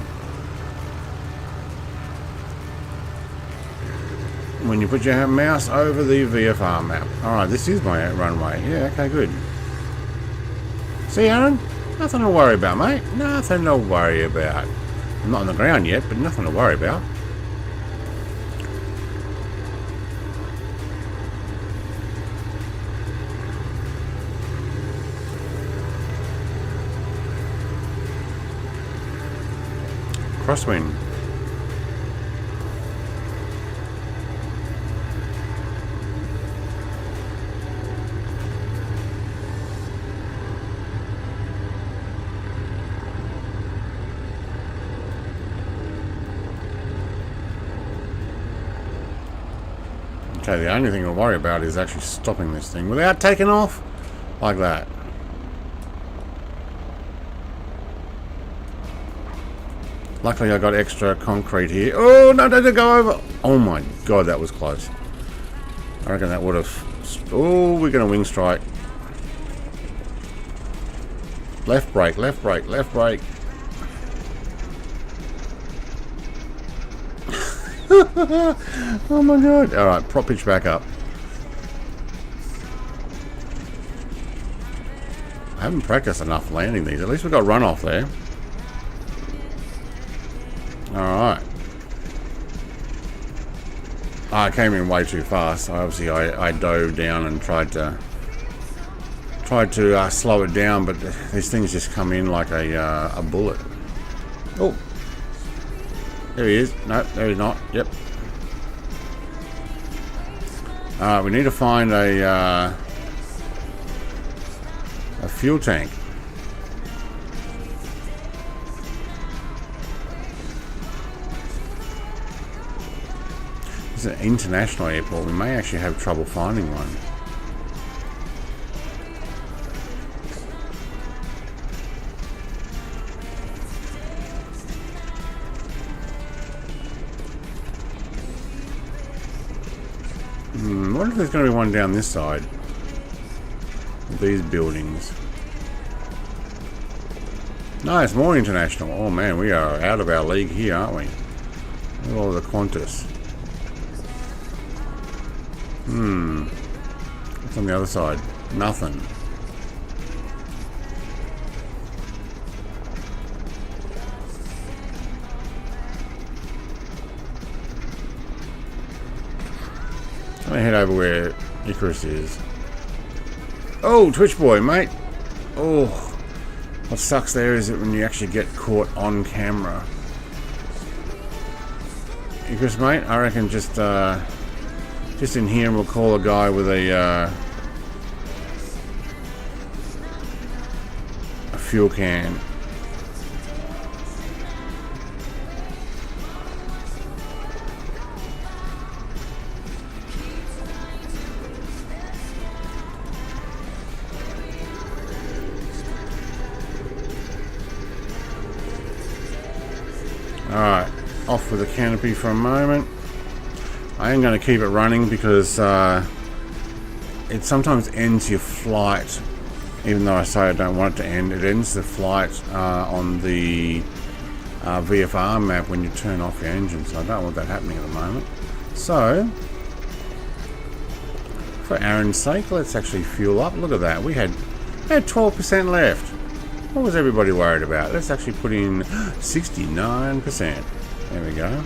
Speaker 1: When you put your mouse over the VFR map. Alright, this is my runway. Yeah, okay, good. See, Aaron? Nothing to worry about, mate. Nothing to worry about. I'm not on the ground yet, but nothing to worry about. Crosswind. Okay, the only thing to worry about is actually stopping this thing without taking off like that. Luckily I got extra concrete here. Oh, no, don't go over. Oh my god, that was close. I reckon that would have... Oh, we're going to wing strike. Left brake, left brake, left brake. Oh my god. Alright, prop pitch back up. I haven't practiced enough landing these. At least we've got runoff there. Alright. I came in way too fast. Obviously I dove down and tried to slow it down, but these things just come in like a bullet. Oh. There he is. No, there he's not. Yep. We need to find a fuel tank. This is an international airport. We may actually have trouble finding one. I wonder if there's going to be one down this side. These buildings. No, it's more international. Oh man, we are out of our league here, aren't we? Look at all the Qantas. What's on the other side? Nothing. I'm gonna head over where Icarus is. Oh, Twitch boy, mate. Oh, what sucks there is that when you actually get caught on camera. Icarus, mate, I reckon just in here and we'll call a guy with a fuel can. Alright, off with the canopy for a moment. I am going to keep it running because it sometimes ends your flight, even though I say I don't want it to end. It ends the flight on the VFR map when you turn off your engine, so I don't want that happening at the moment. So, for Aaron's sake, let's actually fuel up. Look at that, we had 12% left. What was everybody worried about? Let's actually put in 69%. There we go.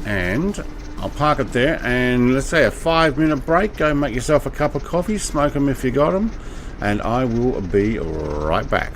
Speaker 1: And I'll park it there, and let's say a 5-minute break. Go make yourself a cup of coffee, smoke them if you got them, and I will be right back.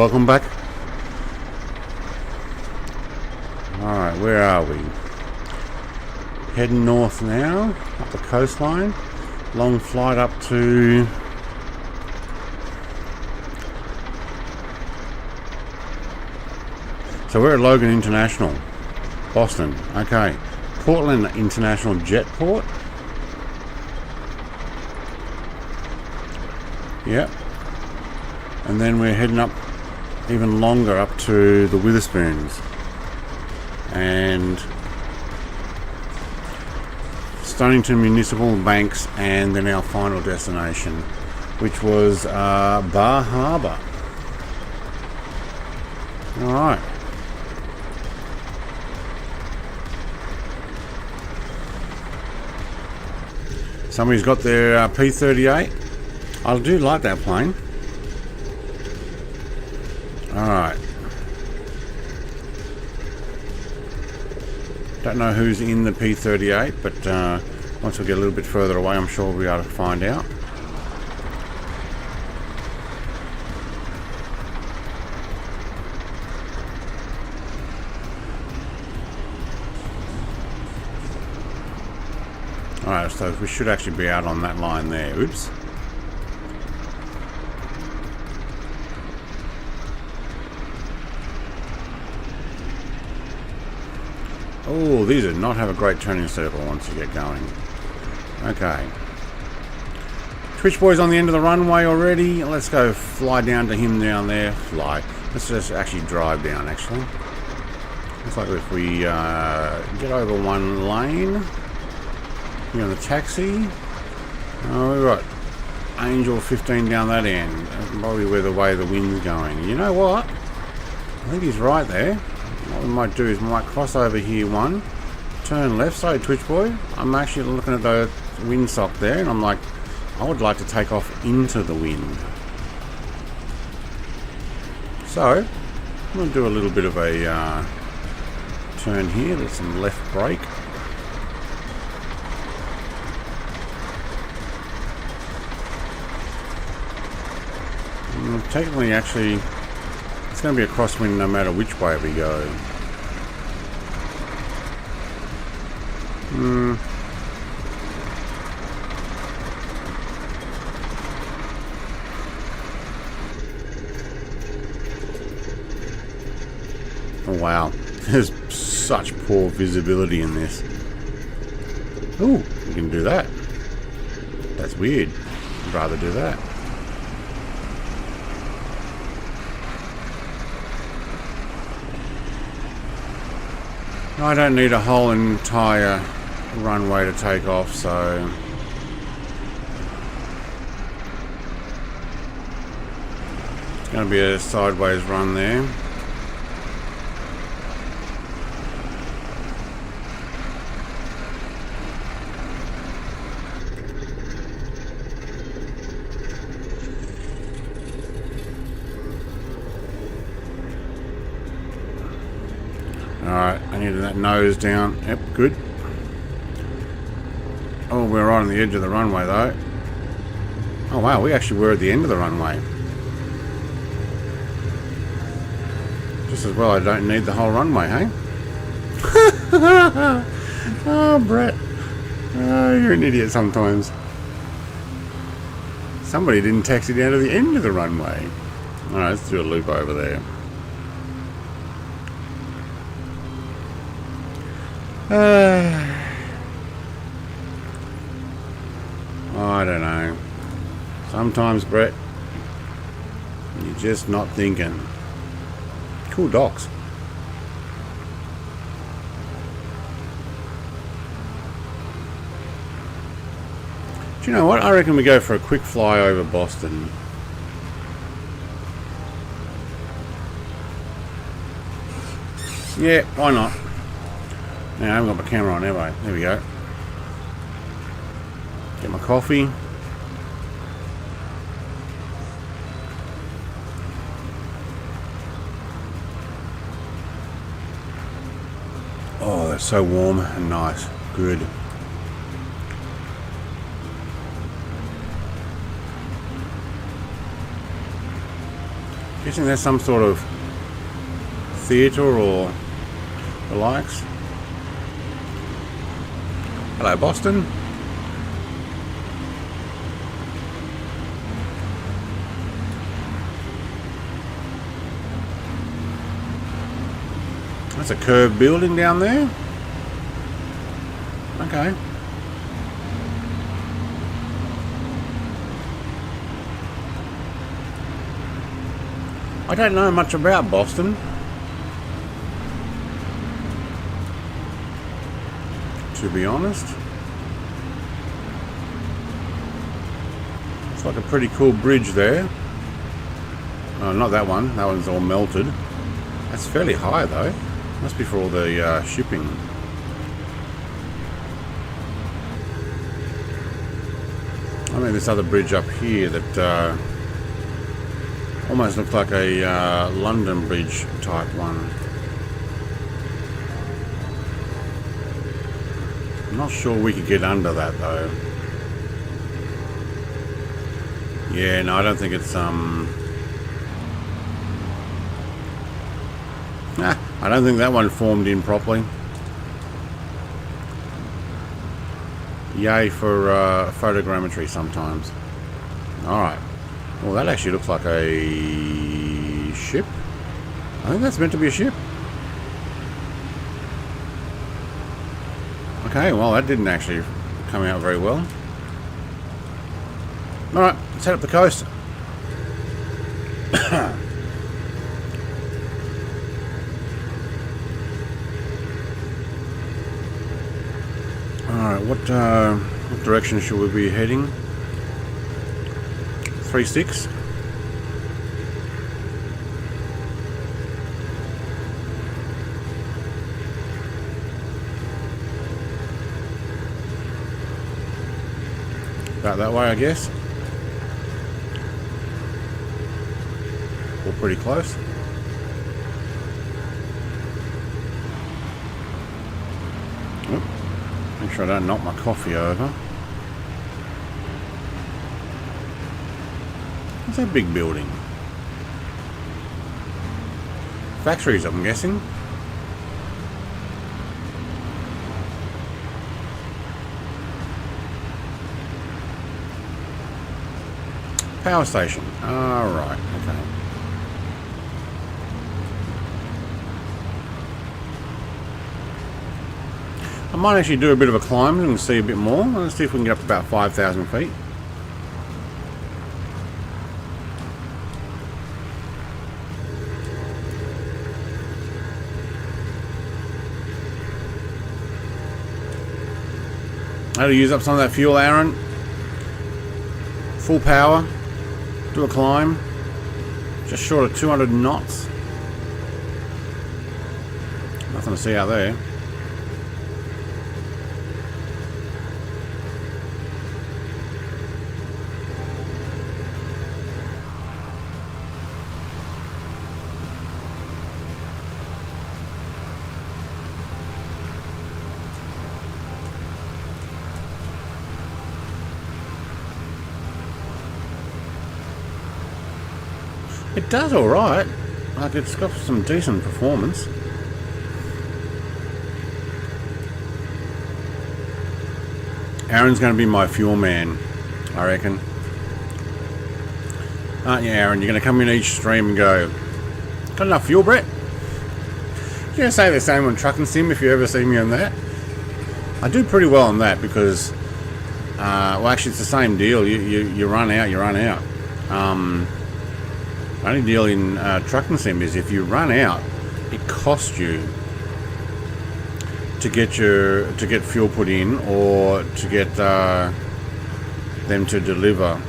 Speaker 1: welcome back. Alright, where are we? Heading north now, up the coastline. Long flight up to... So we're at Logan International, Boston. Okay. Portland International Jetport. Yep. And then we're heading up even longer up to the Witherspoons. And Stonington Municipal Banks, and then our final destination, which was Bar Harbor. Alright. Somebody's got their P-38. I do like that plane. Alright. Don't know who's in the P-38, but once we get a little bit further away, I'm sure we'll be able to find out. Alright, so we should actually be out on that line there. Oops. Oh, these do not have a great turning circle once you get going. Okay. Twitch Boy's on the end of the runway already. Let's go fly down to him down there. Fly. Let's just actually drive down, actually. Looks like if we get over one lane... Here on the taxi. Oh, we've got Angel 15 down that end. That's probably where the way the wind's going. You know what? I think he's right there. What we might do is we might cross over here one, turn left. Sorry, Twitch Boy. I'm actually looking at the windsock there, and I'm like, I would like to take off into the wind. So, I'm going to do a little bit of a turn here. There's some left brake. Technically, actually, it's going to be a crosswind no matter which way we go. Oh wow, there's such poor visibility in this. Ooh, we can do that. That's weird. I'd rather do that. I don't need a whole entire runway to take off, so it's going to be a sideways run there. Alright, I needed that nose down. Yep, good. Oh, we're right on the edge of the runway though. Oh wow, we actually were at the end of the runway. Just as well I don't need the whole runway, hey? Oh, Brett. Oh, you're an idiot sometimes. Somebody didn't taxi down to the end of the runway. Alright, let's do a loop over there. I don't know. Sometimes, Brett, you're just not thinking. Cool docks. Do you know what? I reckon we go for a quick fly over Boston. Yeah, why not? Now, I haven't got my camera on, have I? There we go. Get my coffee. Oh, that's so warm and nice. Good. Guessing there's some sort of theatre or the likes. Hello, Boston. That's a curved building down there. Okay. I don't know much about Boston, to be honest. It's like a pretty cool bridge there. Oh, not that one. That one's all melted. That's fairly high though. Must be for all the shipping. I mean, this other bridge up here that almost looks like a London Bridge type one. I'm not sure we could get under that though. Yeah, no, I don't think it's I don't think that one formed in properly. Yay for photogrammetry sometimes. Alright. Well, that actually looks like a ship. I think that's meant to be a ship. Okay, well, that didn't actually come out very well. Alright, let's head up the coast. Alright, what direction should we be heading? 3-6. About that way, I guess. We're pretty close. Oh, make sure I don't knock my coffee over. What's that big building? Factories, I'm guessing. Power station. Alright, okay. I might actually do a bit of a climb and see a bit more. Let's see if we can get up to about 5,000 feet. How to use up some of that fuel, Aaron. Full power. Do a climb. Just short of 200 knots. Nothing to see out there. It does alright. Like, it's got some decent performance. Aaron's going to be my fuel man, I reckon. Aren't you, Aaron? You're going to come in each stream and go, got enough fuel, Brett? You're going to say the same on Truck and Sim if you ever see me on that. I do pretty well on that because, well, actually, it's the same deal. You run out, you run out. Only deal in trucking sim is if you run out, it costs you to get fuel put in or to get them to deliver.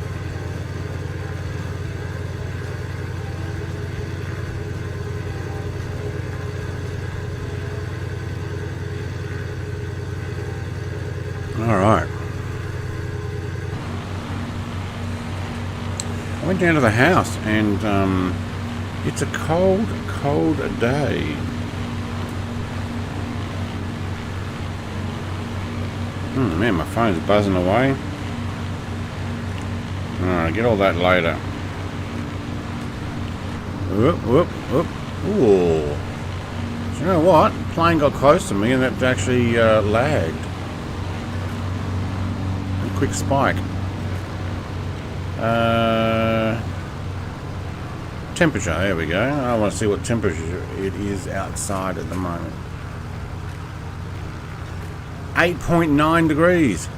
Speaker 1: All right. I went down to the house and it's a cold day. Man, my phone's buzzing away. Alright, get all that later. Whoop, whoop, whoop. Ooh. Do you know what? Plane got close to me and it actually lagged. A quick spike. Temperature, there we go. I want to see what temperature it is outside at the moment. 8.9 degrees.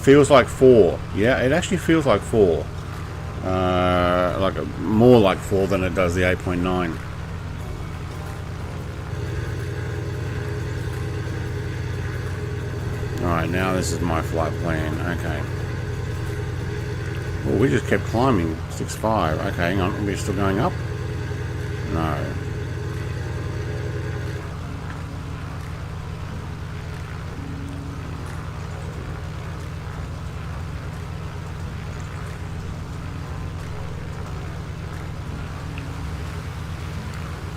Speaker 1: Feels like 4. Yeah, it actually feels like 4. More like 4 than it does the 8.9. Alright, now this is my flight plan. Okay. Well, we just kept climbing. 6.5. Okay, hang on. Are we still going up? No.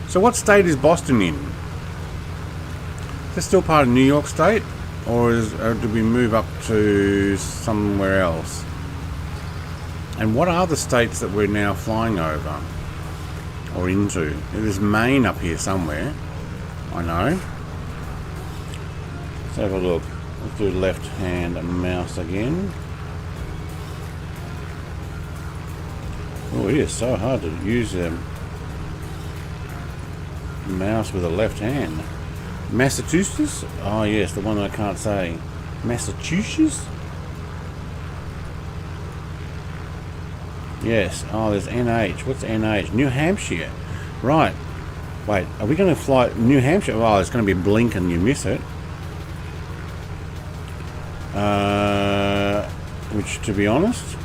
Speaker 1: So what state is Boston in? Is this still part of New York State? Or did we move up to somewhere else? And what are the states that we're now flying over? Or into? There's Maine up here somewhere. I know. Let's have a look. Let's do left hand mouse again. Oh, it is so hard to use them. Mouse with a left hand. Massachusetts? Oh yes, the one that I can't say. Massachusetts? Yes. Oh, there's NH. What's NH? New Hampshire. Right. Wait, are we going to fly New Hampshire? Oh, it's going to be blink and you miss it. Which, to be honest,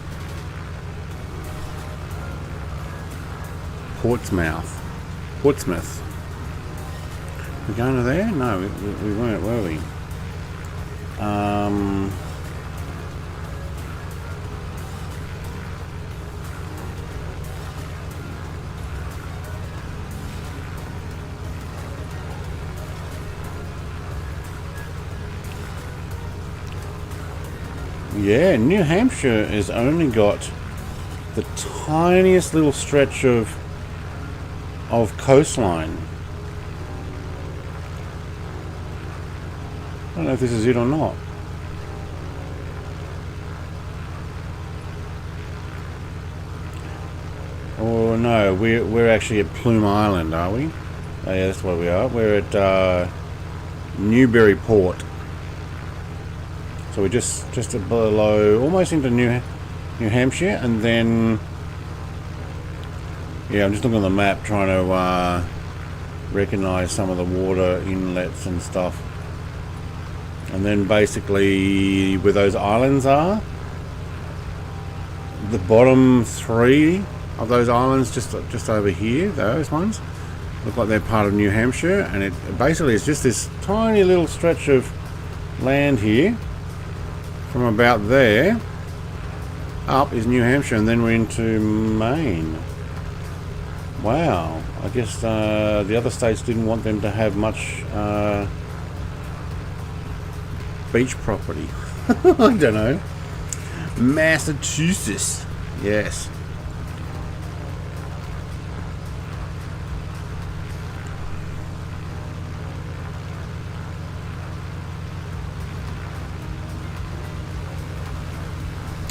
Speaker 1: Portsmouth. We're going to there? No, we weren't, were we? Yeah, New Hampshire has only got the tiniest little stretch of coastline. I don't know if this is it or not. Or no, we're actually at Plume Island, are we? Oh yeah, that's where we are. We're at Newburyport. So we're just below, almost into New Hampshire, and then yeah, I'm just looking at the map trying to recognize some of the water inlets and stuff. And then basically where those islands are, the bottom 3 of those islands just over here, those ones look like they're part of New Hampshire, and it basically is just this tiny little stretch of land here. From about there up is New Hampshire, and then we're into Maine. Wow, I guess the other states didn't want them to have much beach property. I don't know. Massachusetts. Yes.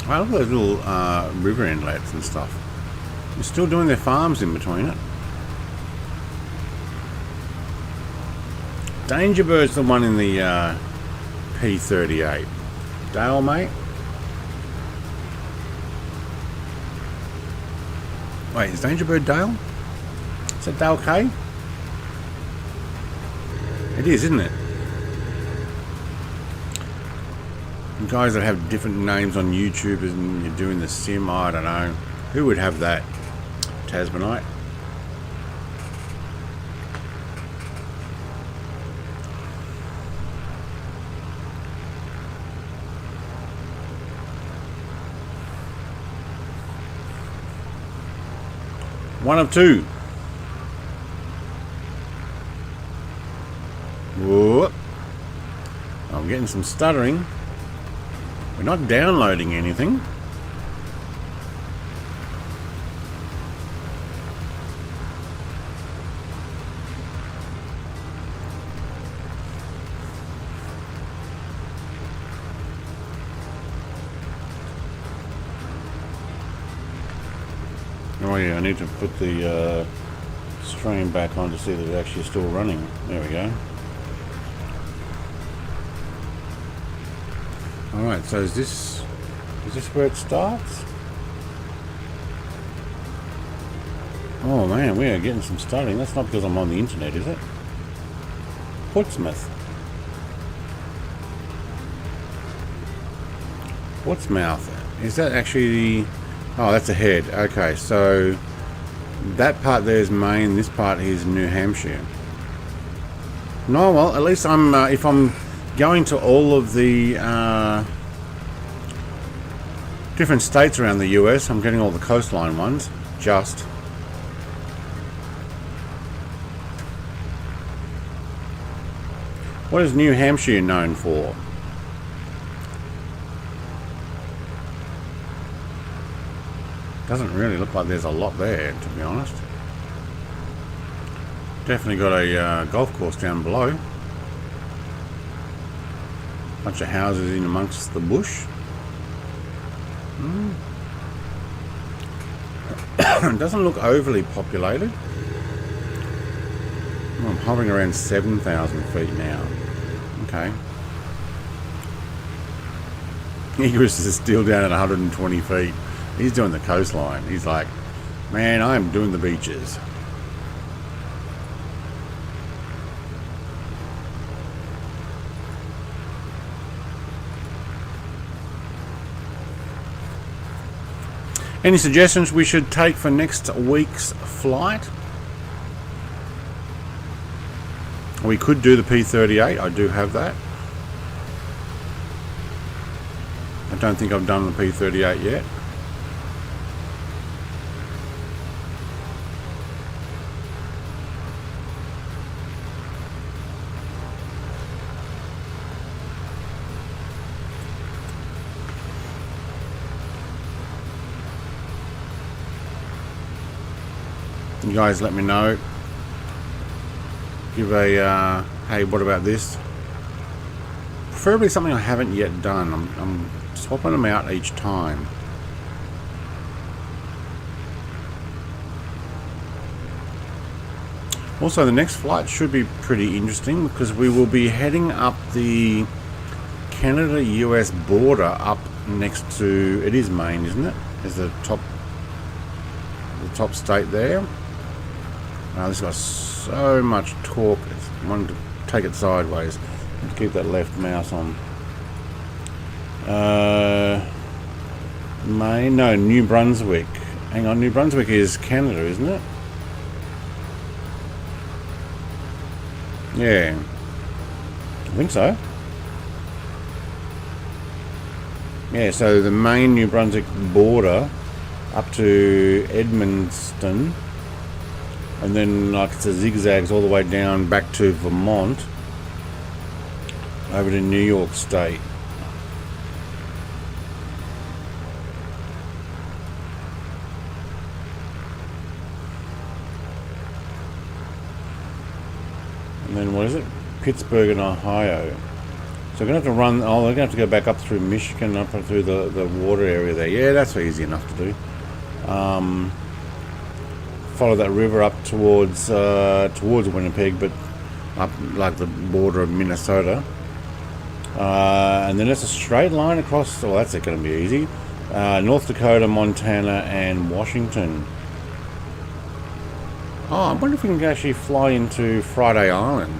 Speaker 1: I love those little river inlets and stuff. They're still doing their farms in between it. Danger Bird's the one in the P38. Dale, mate? Wait, is Danger Bird Dale? Is that Dale K? It is, isn't it? Guys that have different names on YouTube and you're doing the sim, I don't know. Who would have that? Tasmanite. One of two. Whoop. I'm getting some stuttering. We're not downloading anything. Oh yeah, I need to put the stream back on to see that it's actually still running. There we go. Alright, so is this where it starts? Oh man, we are getting some starting. That's not because I'm on the internet, is it? Portsmouth. Portsmouth. Is that actually the... Oh, that's a head. Okay, so that part there is Maine. This part is New Hampshire. No, well, at least I'm... if I'm going to all of the different states around the US, I'm getting all the coastline ones. Just... What is New Hampshire known for? Doesn't really look like there's a lot there, to be honest. Definitely got a golf course down below. Bunch of houses in amongst the bush. It doesn't look overly populated. I'm hovering around 7,000 feet now. Okay. Egress is still down at 120 feet. He's doing the coastline. He's like, man, I am doing the beaches. Any suggestions we should take for next week's flight? We could do the P38. I do have that. I don't think I've done the P38 yet. You guys let me know. Give a hey, what about this? Preferably something I haven't yet done. I'm swapping them out each time. Also, the next flight should be pretty interesting because we will be heading up the Canada-US border up next to, it is Maine, isn't it? Is the top state there. This got so much torque. I wanted to take it sideways and keep that left mouse on. Maine, no, New Brunswick. Hang on, New Brunswick is Canada, isn't it? Yeah, I think so. Yeah, so the Maine New Brunswick border up to Edmundston, and then like it's a zigzags all the way down back to Vermont over to New York State. And then what is it? Pittsburgh and Ohio. So we're going to have to run, oh, we're going to have to go back up through Michigan, up through the water area there. Yeah, that's easy enough to do. Follow that river up towards Winnipeg, but up like the border of Minnesota. And then it's a straight line across, well, that's going to be easy. North Dakota, Montana, and Washington. Oh, I wonder if we can actually fly into Friday Island.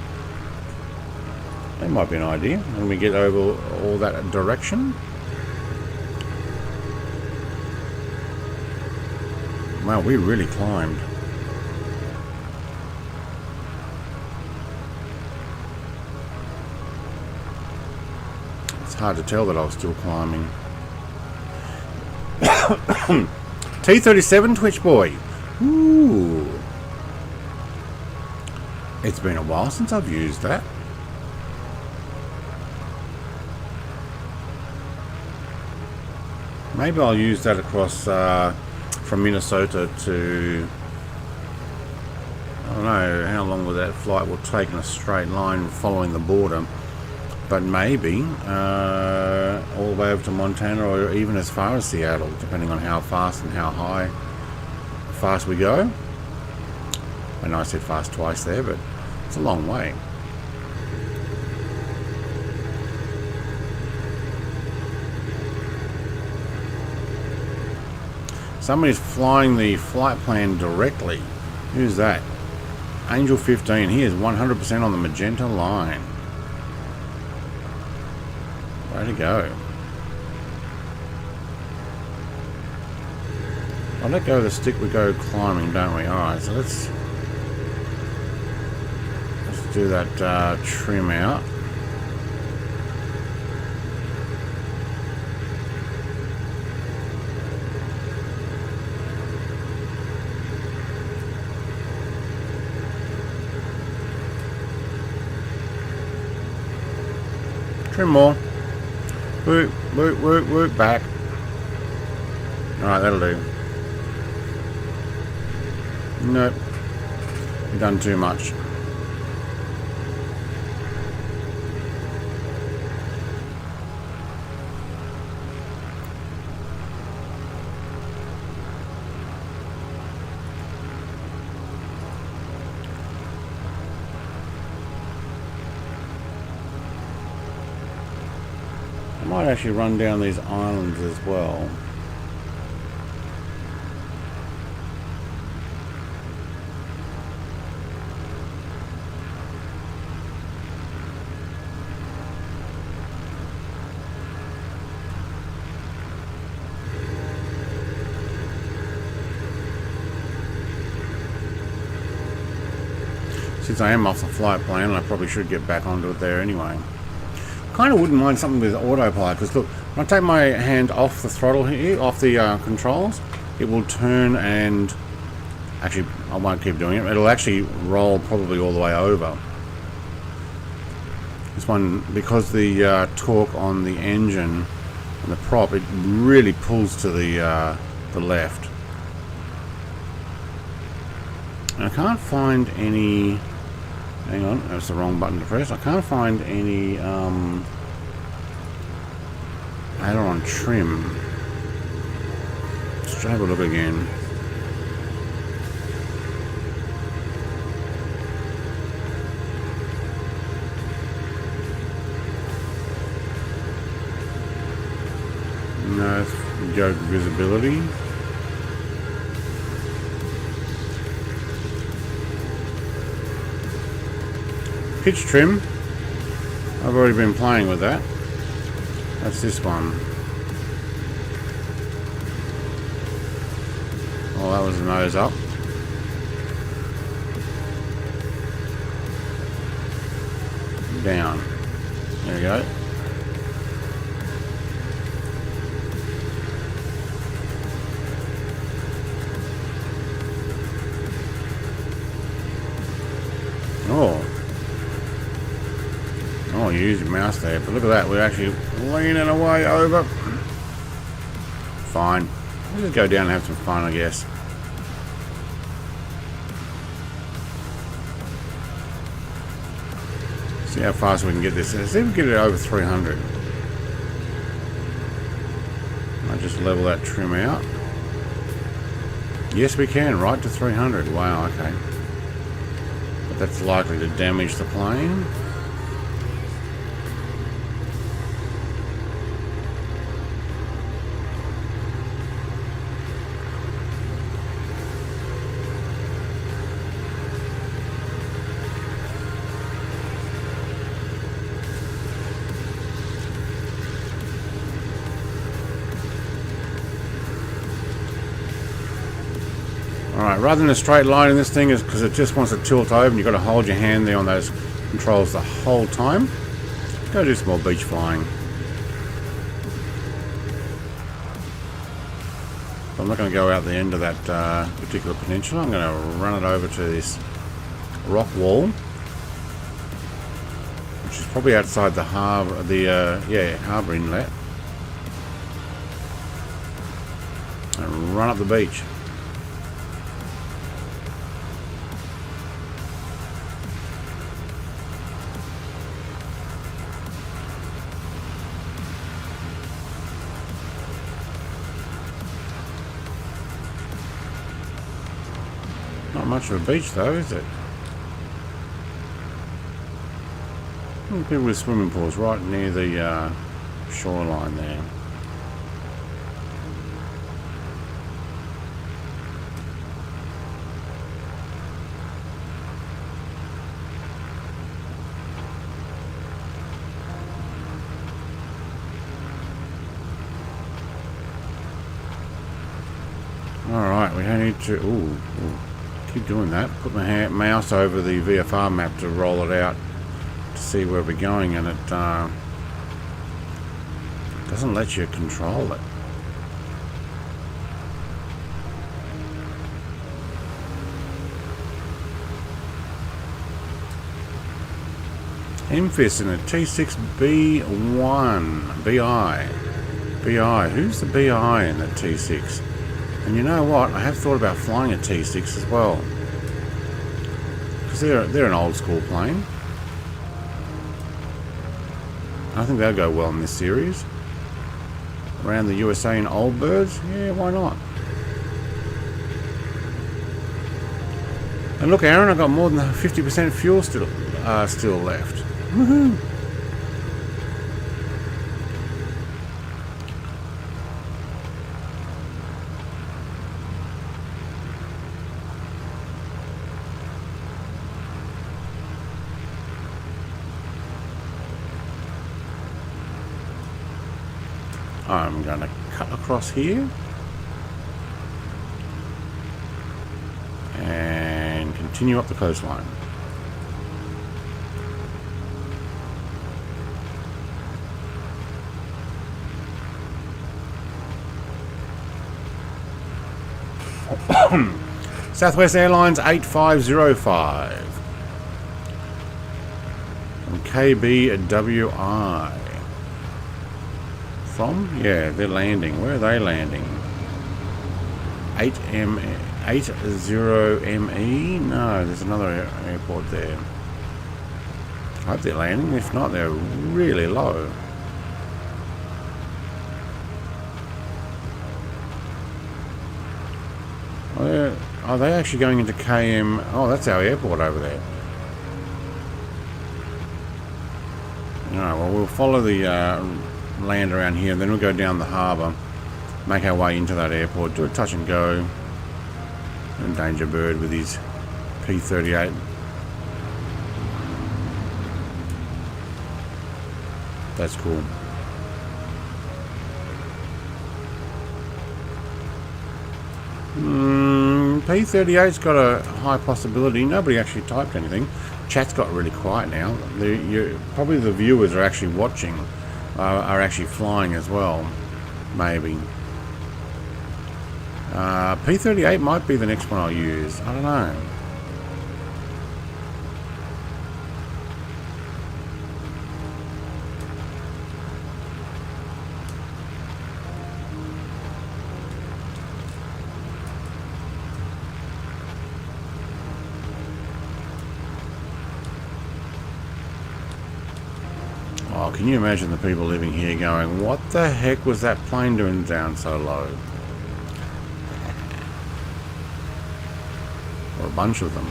Speaker 1: That might be an idea when we get over all that direction. Wow, we really climbed. It's hard to tell that I was still climbing. T37 Twitch Boy. Ooh. It's been a while since I've used that. Maybe I'll use that across from Minnesota to, I don't know how long will that flight will take in a straight line following the border, but maybe all the way over to Montana or even as far as Seattle, depending on how fast and how high fast we go. I know I said fast twice there, but it's a long way. Somebody's flying the flight plan directly. Who's that? Angel 15. He is 100% on the magenta line. Way to go. I'll let go of the stick, we go climbing, don't we? Alright, so let's do that trim out. Trim more. Whoop, whoop, whoop, whoop, back. Alright, that'll do. Nope. You've done too much. I might actually run down these islands as well. Since I am off the flight plan, I probably should get back onto it there anyway. Kind of wouldn't mind something with autopilot, because look, when I take my hand off the throttle here, off the controls, it will turn and actually I won't keep doing it. It'll actually roll probably all the way over. This one, because the torque on the engine and the prop, it really pulls to the left. And I can't find any. Hang on, that's the wrong button to press. I can't find any aileron trim. Let's try have a look again. No, it's yoke visibility. Pitch trim, I've already been playing with that. That's this one. Oh, that was the nose up. Down. There we go. Oh, you use your mouse there, but look at that, we're actually leaning away over. Fine. We'll just go down and have some fun, I guess. See how fast we can get this. Let's see if we can get it over 300. I'll just level that trim out. Yes, we can, right to 300. Wow, okay. But that's likely to damage the plane. Alright, rather than a straight line in this thing, is because it just wants to tilt over and you've got to hold your hand there on those controls the whole time. Go do some more beach flying. But I'm not going to go out the end of that particular peninsula. I'm going to run it over to this rock wall, which is probably outside the harbour, harbour inlet, and run up the beach. Not much of a beach though, is it? People with swimming pools right near the shoreline there. Alright, we don't need to... Ooh, keep doing that. Put my mouse over the VFR map to roll it out to see where we're going, and it doesn't let you control it. MFIS in a T6B1 BI. Who's the BI in the T6? And you know what? I have thought about flying a T6 as well, because they're an old school plane. I think they'll go well in this series. Around the USA in old birds, yeah, why not? And look, Aaron, I've got more than 50% fuel still left. Woohoo! I'm going to cut across here and continue up the coastline. Southwest Airlines 8505 from KBWI. From? Yeah, they're landing. Where are they landing? 80ME? No, there's another airport there. I hope they're landing. If not, they're really low. Are they actually going into KM? Oh, that's our airport over there. Alright, well, we'll follow the land around here, and then we'll go down the harbour, make our way into that airport, do a touch and go. Endanger Bird with his P-38. That's cool. P-38's got a high possibility. Nobody actually typed anything. Chat's got really quiet now. Probably the viewers are actually watching, are actually flying as well. Maybe. P-38 might be the next one I'll use. I don't know. Oh, can you imagine the people living here going, what the heck was that plane doing down so low? Or a bunch of them.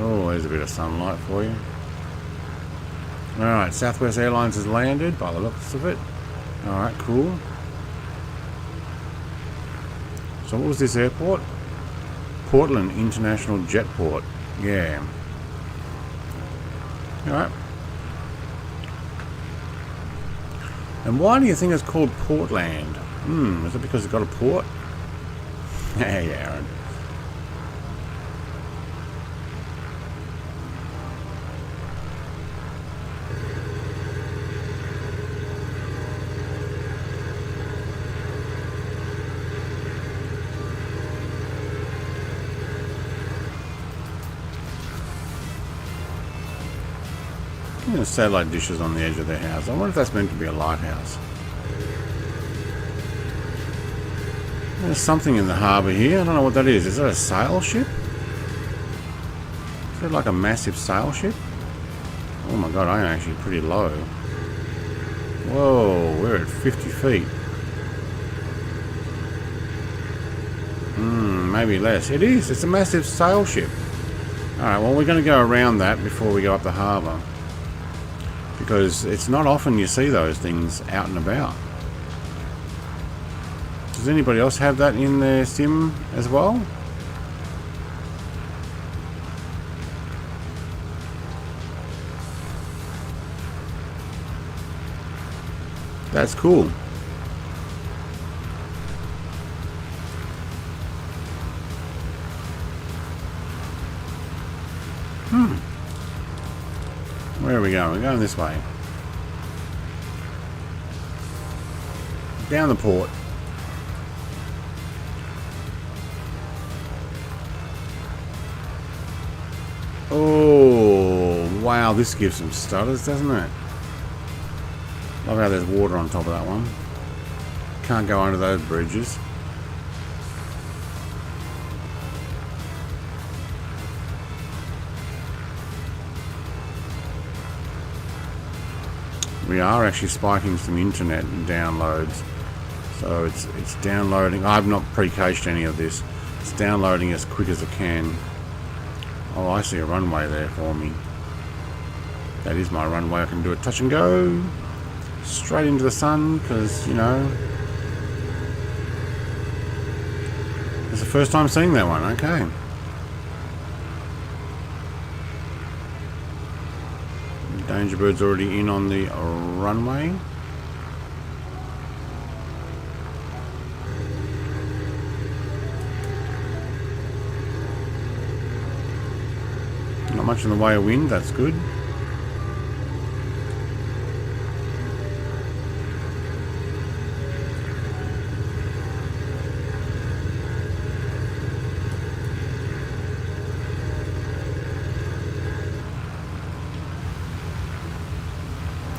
Speaker 1: Oh, there's a bit of sunlight for you. Alright, Southwest Airlines has landed by the looks of it. Alright, cool. So what was this airport? Portland International Jetport. Yeah. Alright. And why do you think it's called Portland? Is it because it's got a port? Hey, Aaron. The satellite dishes on the edge of their house. I wonder if that's meant to be a lighthouse. There's something in the harbour here. I don't know what that is. Is that a sail ship? Is that like a massive sail ship? Oh my god, I'm actually pretty low. Whoa, we're at 50 feet. Maybe less. It is. It's a massive sail ship. Alright, well, we're going to go around that before we go up the harbour. Because it's not often you see those things out and about. Does anybody else have that in their sim as well? That's cool. Where are we going? We're going this way. Down the port. Oh, wow, this gives some stutters, doesn't it? Love how there's water on top of that one. Can't go under those bridges. We are actually spiking some internet downloads, so it's downloading. I've not pre-cached any of this. It's downloading as quick as it can. Oh, I see a runway there for me. That is my runway. I can do a touch and go straight into the sun because, you know, it's the first time seeing that one. Okay. Danger Bird's already in on the runway. Not much in the way of wind, that's good.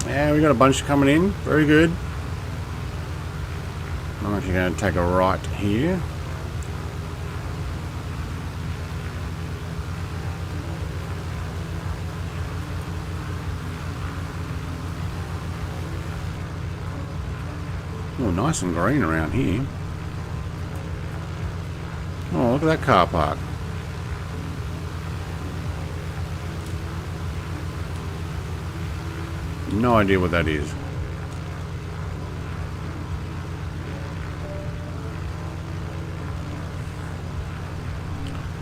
Speaker 1: Yeah, we got a bunch coming in. Very good. I'm actually going to take a right here. Oh, nice and green around here. Oh, look at that car park. No idea what that is.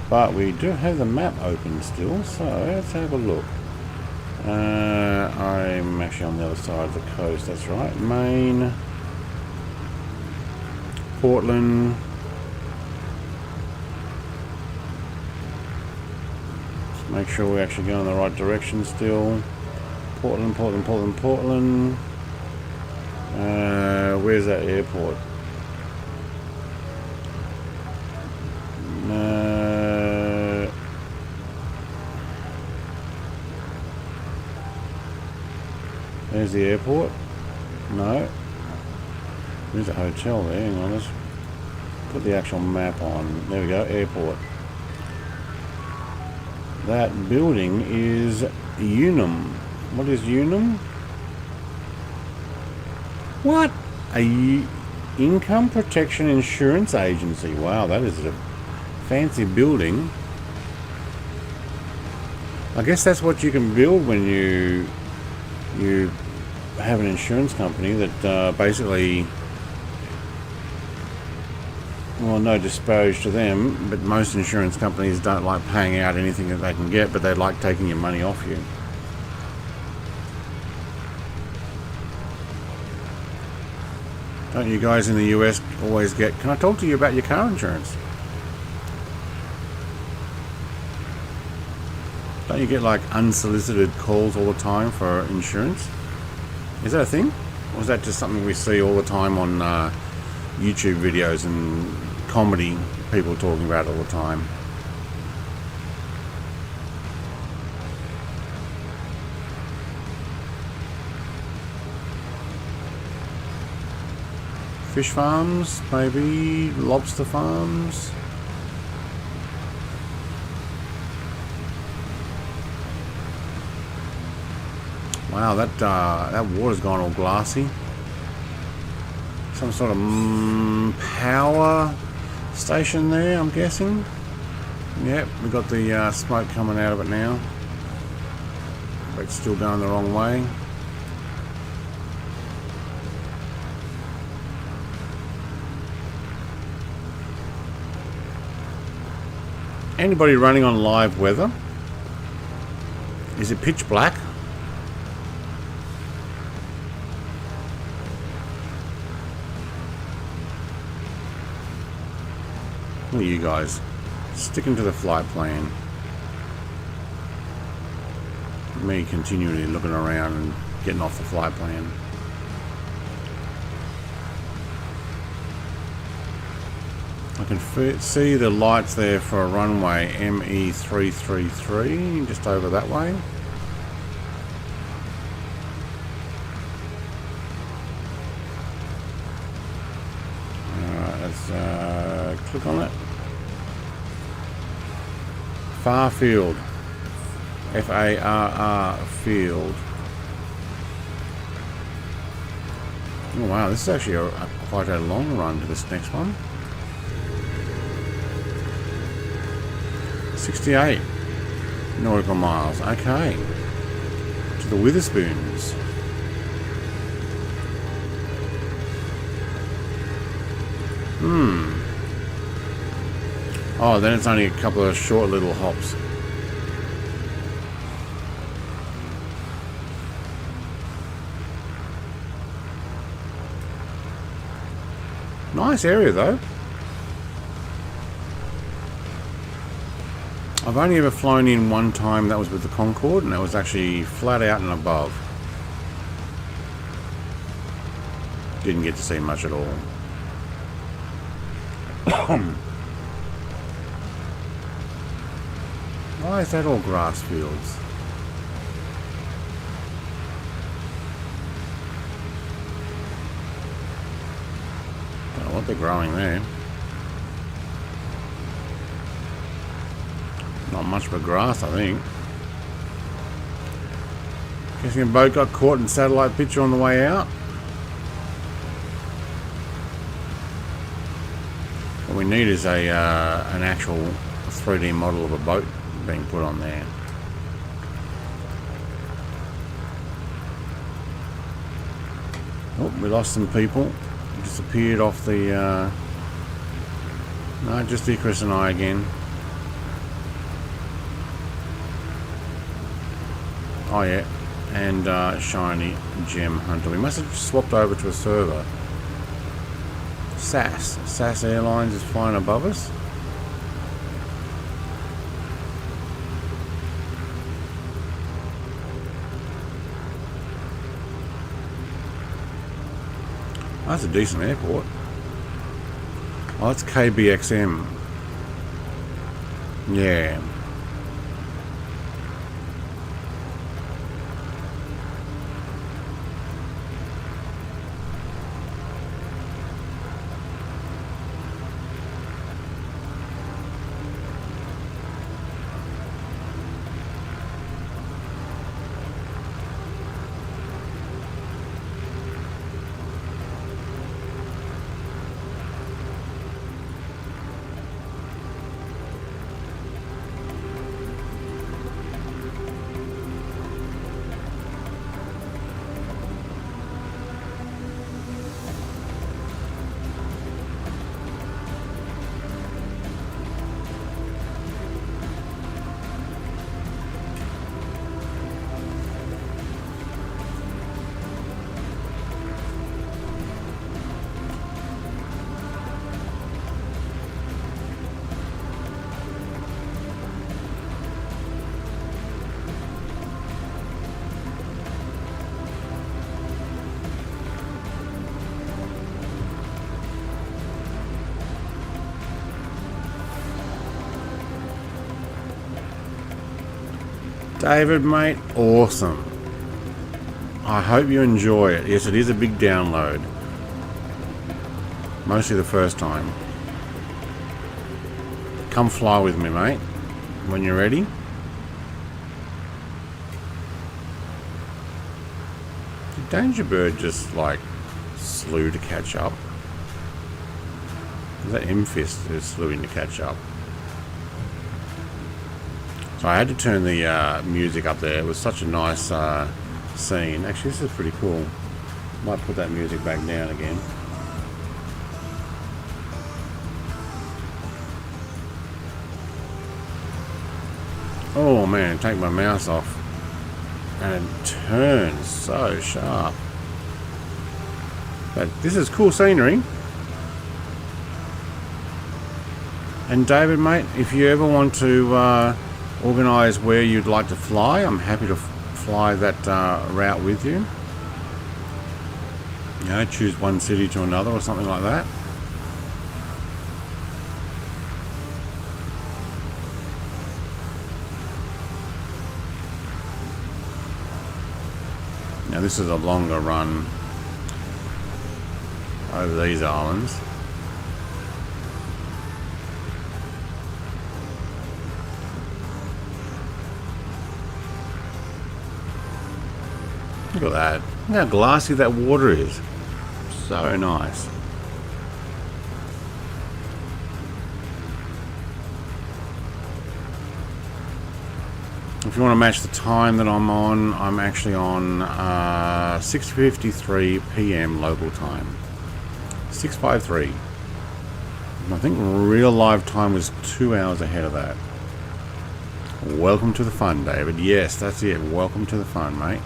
Speaker 1: But we do have the map open still, so let's have a look. I'm actually on the other side of the coast, that's right. Maine, Portland. Let's make sure we're actually going in the right direction still. Portland, Portland, Portland, Portland. Where's that airport? There's the airport. No. There's a hotel there. Hang on, let's put the actual map on. There we go, airport. That building is Unum. What is Unum? What? Income Protection Insurance Agency. Wow, that is a fancy building. I guess that's what you can build when you have an insurance company that basically, well, no disparage to them, but most insurance companies don't like paying out anything that they can get, but they like taking your money off you. Don't you guys in the US always get, can I talk to you about your car insurance? Don't you get like unsolicited calls all the time for insurance? Is that a thing? Or is that just something we see all the time on YouTube videos and comedy people talking about it all the time? Fish farms, maybe lobster farms. Wow, that water's gone all glassy. Some sort of power station there, I'm guessing. Yep, we got the smoke coming out of it now. But it's still going the wrong way. Anybody running on live weather? Is it pitch black? Look at you guys, sticking to the flight plan. Me continually looking around and getting off the flight plan. I can see the lights there for a runway ME333, just over that way. Alright, let's click on it. Far field. F-A-R-R field. Oh wow, this is actually quite a long run to this next one. 68 nautical miles. Okay. To the Witherspoons. Oh, then it's only a couple of short little hops. Nice area though. I've only ever flown in one time, that was with the Concorde, and that was actually flat out and above. Didn't get to see much at all. Why is that all grass fields? Don't know what they're growing there. Not much of a grass, I think. Guessing a boat got caught in satellite picture on the way out. What we need is a an actual 3D model of a boat being put on there. Oh, we lost some people. Disappeared off the... no, just Icarus and I again. Oh yeah, and Shiny Gem Hunter. We must have swapped over to a server. SAS Airlines is flying above us. That's a decent airport. Oh, that's KBXM. Yeah. David, mate, awesome. I hope you enjoy it. Yes, it is a big download. Mostly the first time. Come fly with me, mate, when you're ready. Did Danger Bird just, like, slew to catch up? That M-Fist is slowing to catch up. So I had to turn the music up there. It was such a nice scene. Actually, this is pretty cool. Might put that music back down again. Oh man, take my mouse off. And it turns so sharp. But this is cool scenery. And David, mate, if you ever want to organise where you'd like to fly, I'm happy to fly that route with you. You know, choose one city to another or something like that. Now this is a longer run over these islands. Look at that. Look how glassy that water is. So nice. If you want to match the time that I'm on, I'm actually on 6:53 p.m. local time. 6:53. I think real live time was 2 hours ahead of that. Welcome to the fun, David. Yes, that's it. Welcome to the fun, mate.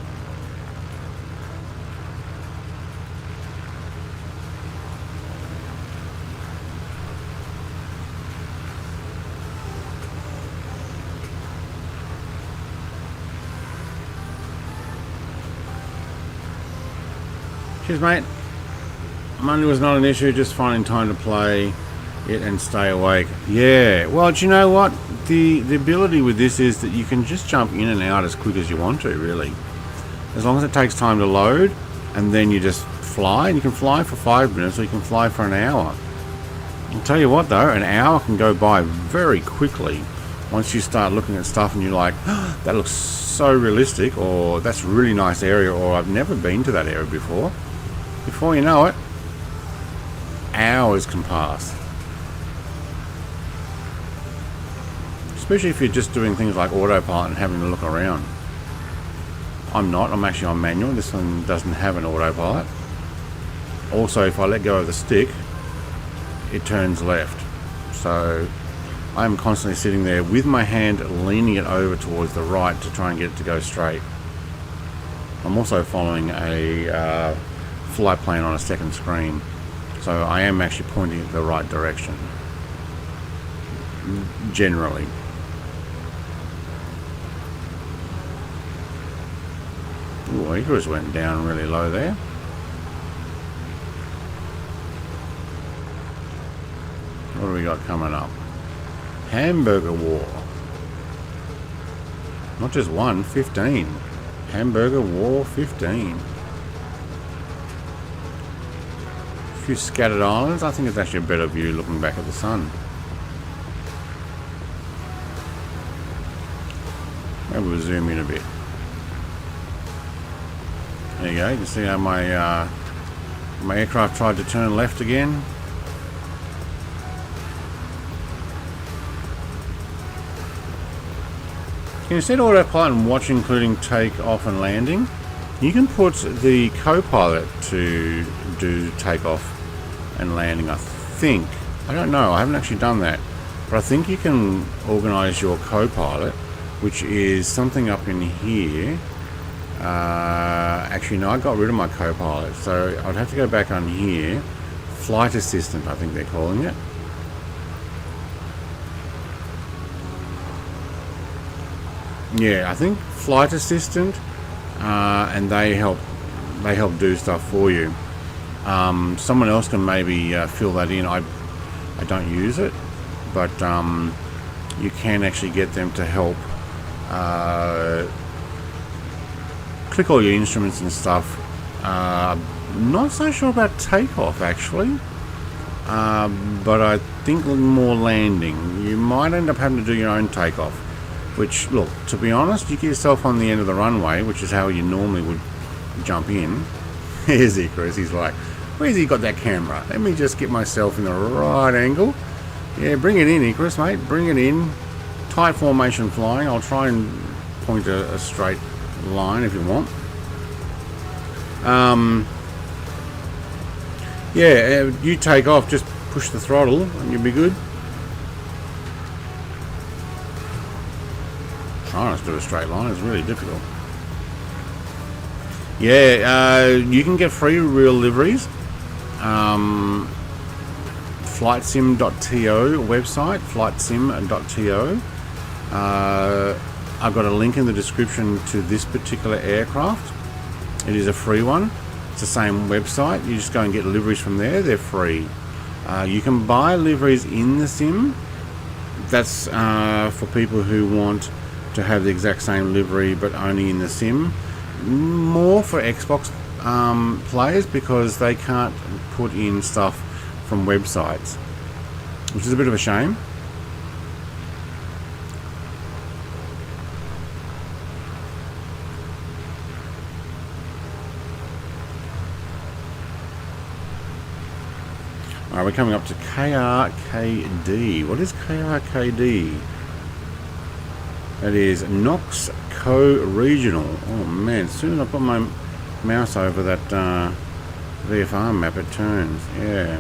Speaker 1: Cheers, mate. Monday was not an issue, just finding time to play it and stay awake. Yeah, well, do you know what? The ability with this is that you can just jump in and out as quick as you want to, really. As long as it takes time to load, and then you just fly, and you can fly for 5 minutes, or you can fly for an hour. I'll tell you what, though, an hour can go by very quickly once you start looking at stuff and you're like, oh, that looks so realistic, or that's a really nice area, or I've never been to that area before. Before you know it, hours can pass. Especially if you're just doing things like autopilot and having to look around. I'm not, I'm actually on manual. This one doesn't have an autopilot. Also, if I let go of the stick, it turns left. So I'm constantly sitting there with my hand leaning it over towards the right to try and get it to go straight. I'm also following a flight plane on a second screen, so I am actually pointing it the right direction generally. Ooh, Icarus went down really low there. What do we got coming up? Hamburger War. Not just one, 15. Hamburger War 15. Few scattered islands. I think it's actually a better view looking back at the sun. Maybe we'll zoom in a bit. There you go. You can see how my aircraft tried to turn left again. You can set autopilot and watch including takeoff and landing. You can put the co-pilot to do takeoff and landing, I think. I don't know, I haven't actually done that. But I think you can organise your co-pilot, which is something up in here. Actually, no, I got rid of my co-pilot, so I'd have to go back on here. Flight assistant, I think they're calling it. Yeah, I think flight assistant, and they help do stuff for you. Someone else can maybe fill that in. I don't use it, but you can actually get them to help click all your instruments and stuff. Not so sure about takeoff actually, but I think more landing. You might end up having to do your own takeoff, which, look, to be honest, you get yourself on the end of the runway, which is how you normally would jump in. Here's Icarus, he's like, Where's he got that camera? Let me just get myself in the right angle. Yeah, bring it in, Icarus, mate. Bring it in. Tight formation flying. I'll try and point a straight line if you want. Yeah, you take off. Just push the throttle and you'll be good. Trying to do a straight line is really difficult. Yeah, you can get free real liveries. Flightsim.to website, flightsim.to. I've got a link in the description to this particular aircraft. It is a free one. It's the same website. You just go and get liveries from there. They're free. You can buy liveries in the sim. That's for people who want to have the exact same livery but only in the sim. More for Xbox players because they can't put in stuff from websites, which is a bit of a shame. Alright, we're coming up to KRKD. What is KRKD? That is Knox Co-Regional. Oh man, as soon as I put my mouse over that VFR map, it turns. Yeah.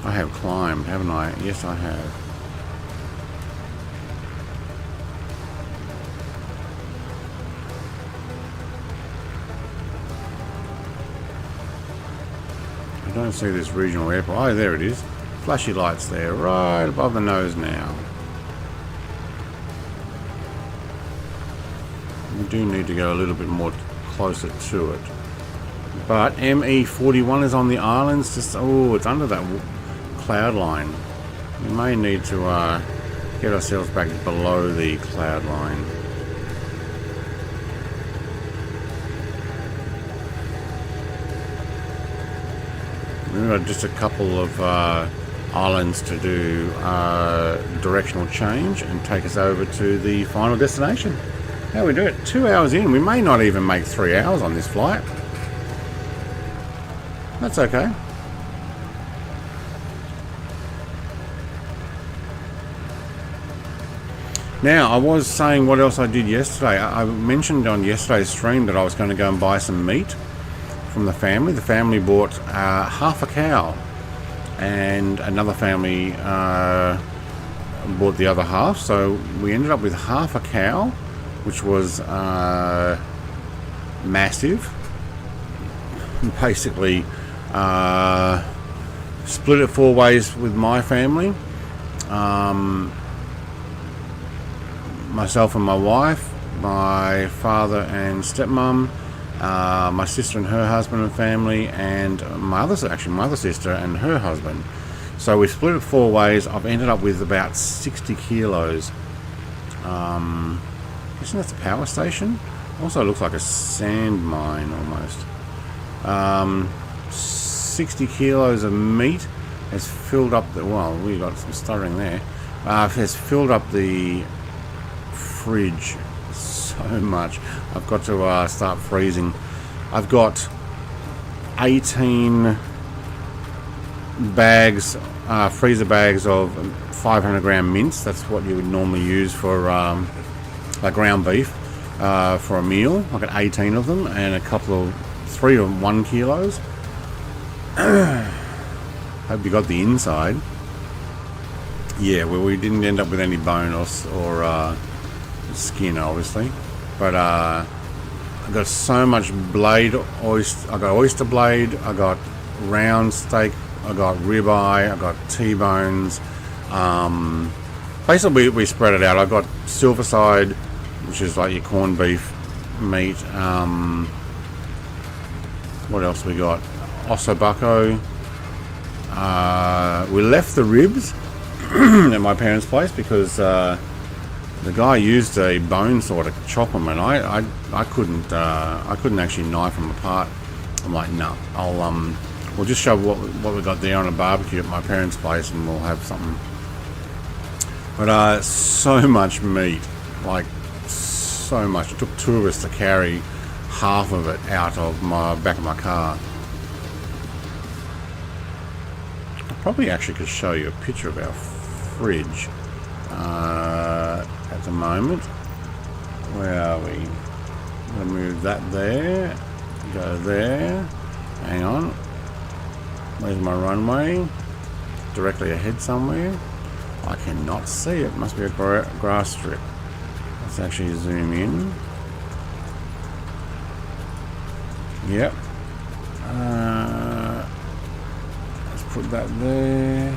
Speaker 1: I have climbed, haven't I? Yes, I have. I don't see this regional airport. Oh, there it is. Flashy lights there, right above the nose now. We do need to go a little bit more closer to it. But ME41 is on the islands. Just it's under that cloud line. We may need to get ourselves back below the cloud line. We've got just a couple of islands to do directional change and take us over to the final destination. How we do it? 2 hours in. We may not even make 3 hours on this flight. That's okay. Now, I was saying what else I did yesterday. I mentioned on yesterday's stream that I was going to go and buy some meat from the family. The family bought half a cow, and another family bought the other half. So we ended up with half a cow, which was massive. Basically, split it 4 ways with my family. Myself and my wife, my father and stepmom, my sister and her husband and family, and my other sister and her husband. So we split it 4 ways. I've ended up with about 60 kilos. Isn't that the power station? Also looks like a sand mine almost. 60 kilos of meat has filled up the, well, we got some stuttering there. Has filled up the fridge so much. I've got to start freezing. I've got 18 bags, freezer bags of 500 gram mince. That's what you would normally use for like ground beef for a meal. I've got 18 of them and a couple of 3 to 1 kilos. Hope you got the inside. Yeah, well, we didn't end up with any bone or skin, obviously, but I got so much blade oyster. I got oyster blade, I got round steak, I got ribeye, I got T-bones. Basically we spread it out. I got silverside, which is like your corned beef meat. What else we got? Ossobuco. We left the ribs at my parents' place because the guy used a bone saw to chop them, and I couldn't actually knife them apart. I'm like, no, we'll just show what we got there on a barbecue at my parents' place, and we'll have something. But so much meat, like so much. It took two of us to carry half of it out of my back of my car. I probably actually could show you a picture of our fridge at the moment. Where are we? I'm going to move that there. Go there. Hang on. Where's my runway? Directly ahead somewhere. I cannot see it. Must be a grass strip. Let's actually zoom in. Yep. Let's put that there.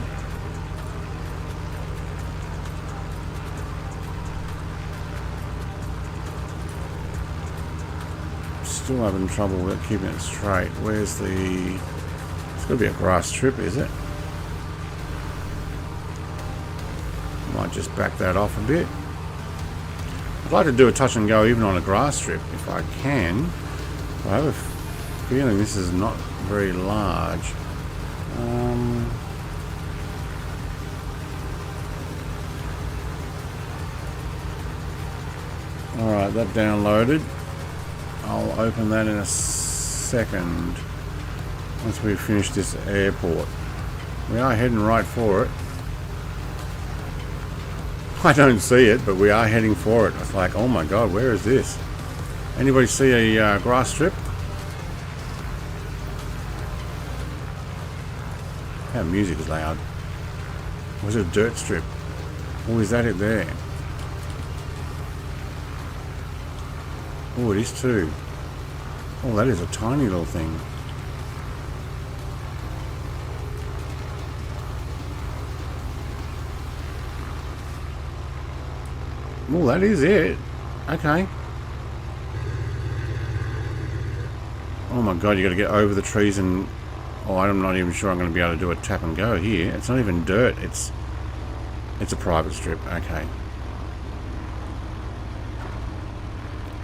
Speaker 1: Still having trouble with keeping it straight. Where's the... It's got to be a grass strip, is it? Might just back that off a bit. I'd like to do a touch and go even on a grass strip if I can. I have a feeling this is not very large. Alright, that downloaded. I'll open that in a second once we finish this airport. We are heading right for it. I don't see it, but we are heading for it. It's like, oh my god, where is this? Anybody see a grass strip? That music is loud. Was it a dirt strip? Or is that it there? Oh, it is too. Oh, that is a tiny little thing. Oh, that is it. Okay. Oh my god, you got to get over the trees and... Oh, I'm not even sure I'm going to be able to do a tap and go here. It's not even dirt. It's a private strip. Okay.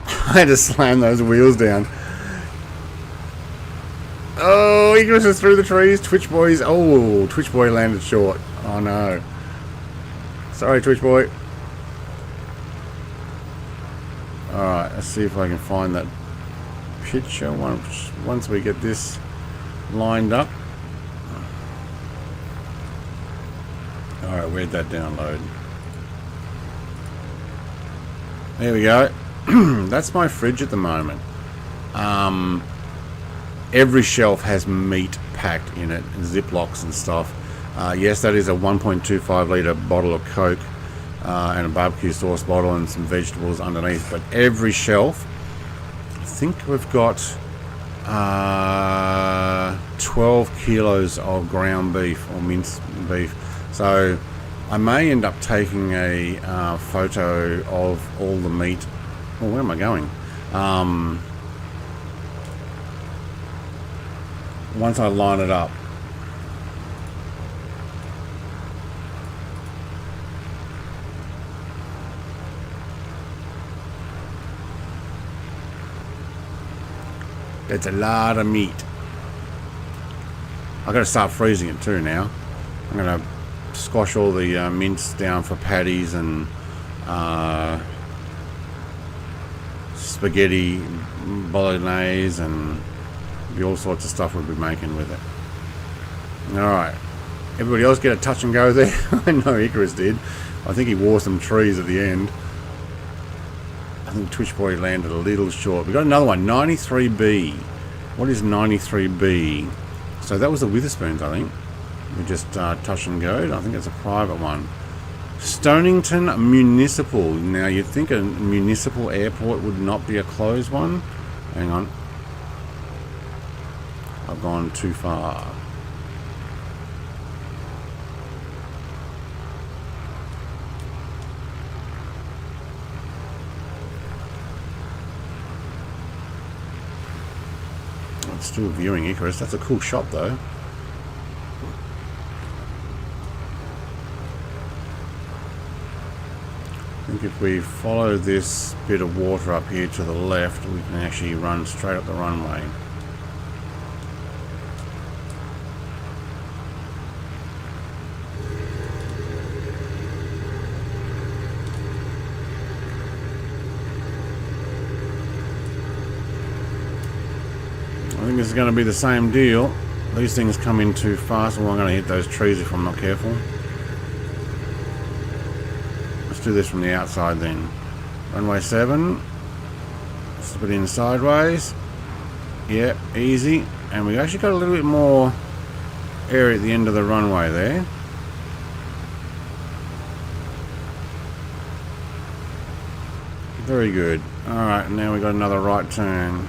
Speaker 1: I had to slam those wheels down. Oh, Egress is through the trees. Twitch Boy's... Oh, Twitch Boy landed short. Oh no. Sorry, Twitch Boy. Alright, let's see if I can find that picture once we get this lined up. Alright, where'd that download? There we go. That's my fridge at the moment. Every shelf has meat packed in it, Ziplocs and stuff. Yes, that is a 1.25 litre bottle of Coke and a barbecue sauce bottle and some vegetables underneath. But every shelf, I think we've got 12 kilos of ground beef or minced beef. So I may end up taking a photo of all the meat. Well, where am I going? Once I line it up. That's a lot of meat. I've got to start freezing it too now. I'm going to squash all the mince down for patties and spaghetti bolognese and all sorts of stuff we'll be making with it. Alright. Everybody else get a touch and go there? I know Icarus did. I think he wore some trees at the end. I think Twitch Boy landed a little short. We got another one, 93B. What is 93B? So that was the Witherspoons, I think. We just touch and go. I think it's a private one. Stonington Municipal. Now you'd think a municipal airport would not be a closed one. Hang on. I've gone too far. It's still viewing Icarus. That's a cool shot though. I think if we follow this bit of water up here to the left, we can actually run straight up the runway. going to be the same deal. These things come in too fast. Well, I'm going to hit those trees if I'm not careful. Let's do this from the outside then. Runway 7. Slip it in sideways. Yep, easy. And we actually got a little bit more area at the end of the runway there. Very good. Alright, now we got another right turn.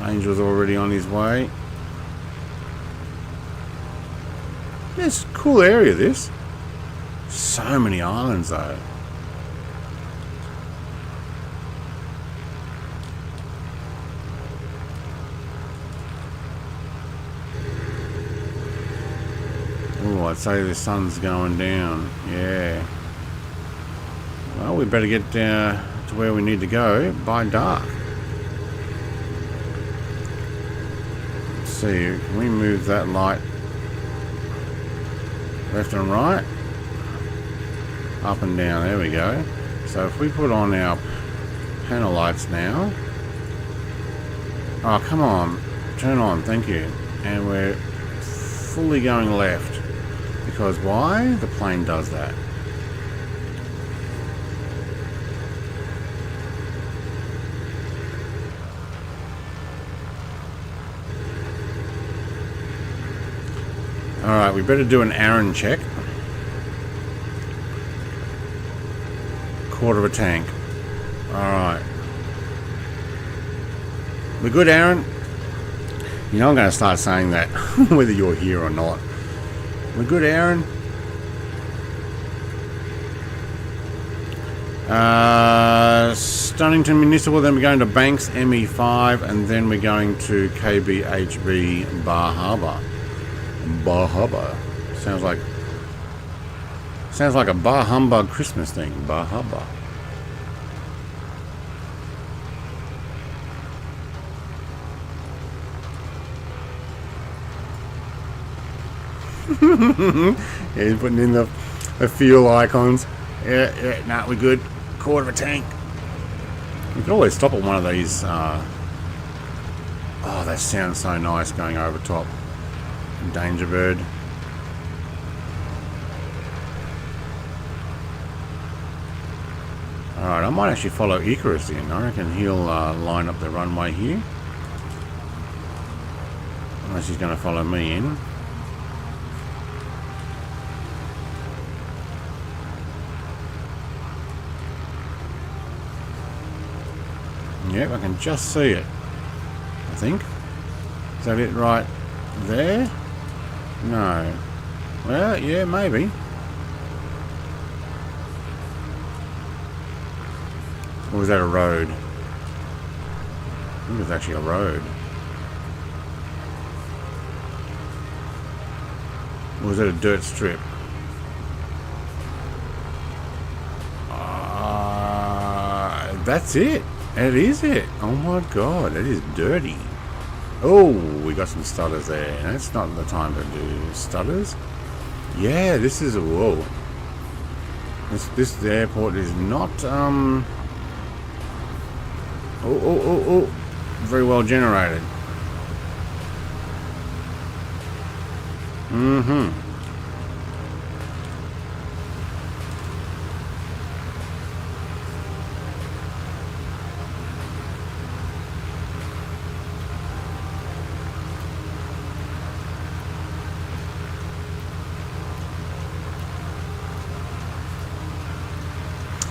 Speaker 1: Angel's already on his way. It's a cool area, this. So many islands though. Oh, I'd say the sun's going down. Yeah. Well, we better get to where we need to go by dark. Let's see, can we move that light left and right? Up and down, there we go. So if we put on our panel lights now. Oh, come on. Turn on, thank you. And we're fully going left. Because why? The plane does that. Alright, we better do an Aaron check. Quarter of a tank. Alright. We're good, Aaron? You know I'm going to start saying that whether you're here or not. We're good, Aaron. Stunnington Municipal, then we're going to Banks ME5, and then we're going to KBHB Bar Harbor. Bar Harbor. Sounds like a Bar Humbug Christmas thing. Bar Harbor. Yeah, he's putting in the fuel icons. Yeah, nah, we're good. Quarter of a tank. We could always stop at one of these. Oh, that sounds so nice going over top. Danger Bird. Alright, I might actually follow Icarus in. I reckon he'll line up the runway here. Unless he's going to follow me in. Yep, I can just see it. I think. Is that it right there? No. Well, yeah, maybe. Or was that a road? I think it was actually a road. Or was it a dirt strip? That's it. It is it. Oh my god, it is dirty. Oh, we got some stutters there. That's not the time to do stutters. Yeah, this is a whoa. This airport is not very well generated.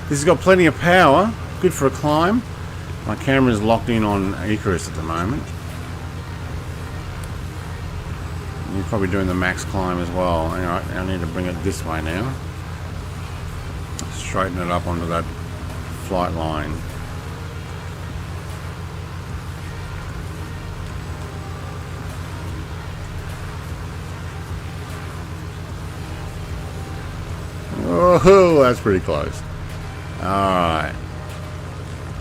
Speaker 1: This has got plenty of power, good for a climb. My camera's locked in on Icarus at the moment. You're probably doing the max climb as well. Alright, I need to bring it this way now. Straighten it up onto that flight line. Oh, that's pretty close. Alright.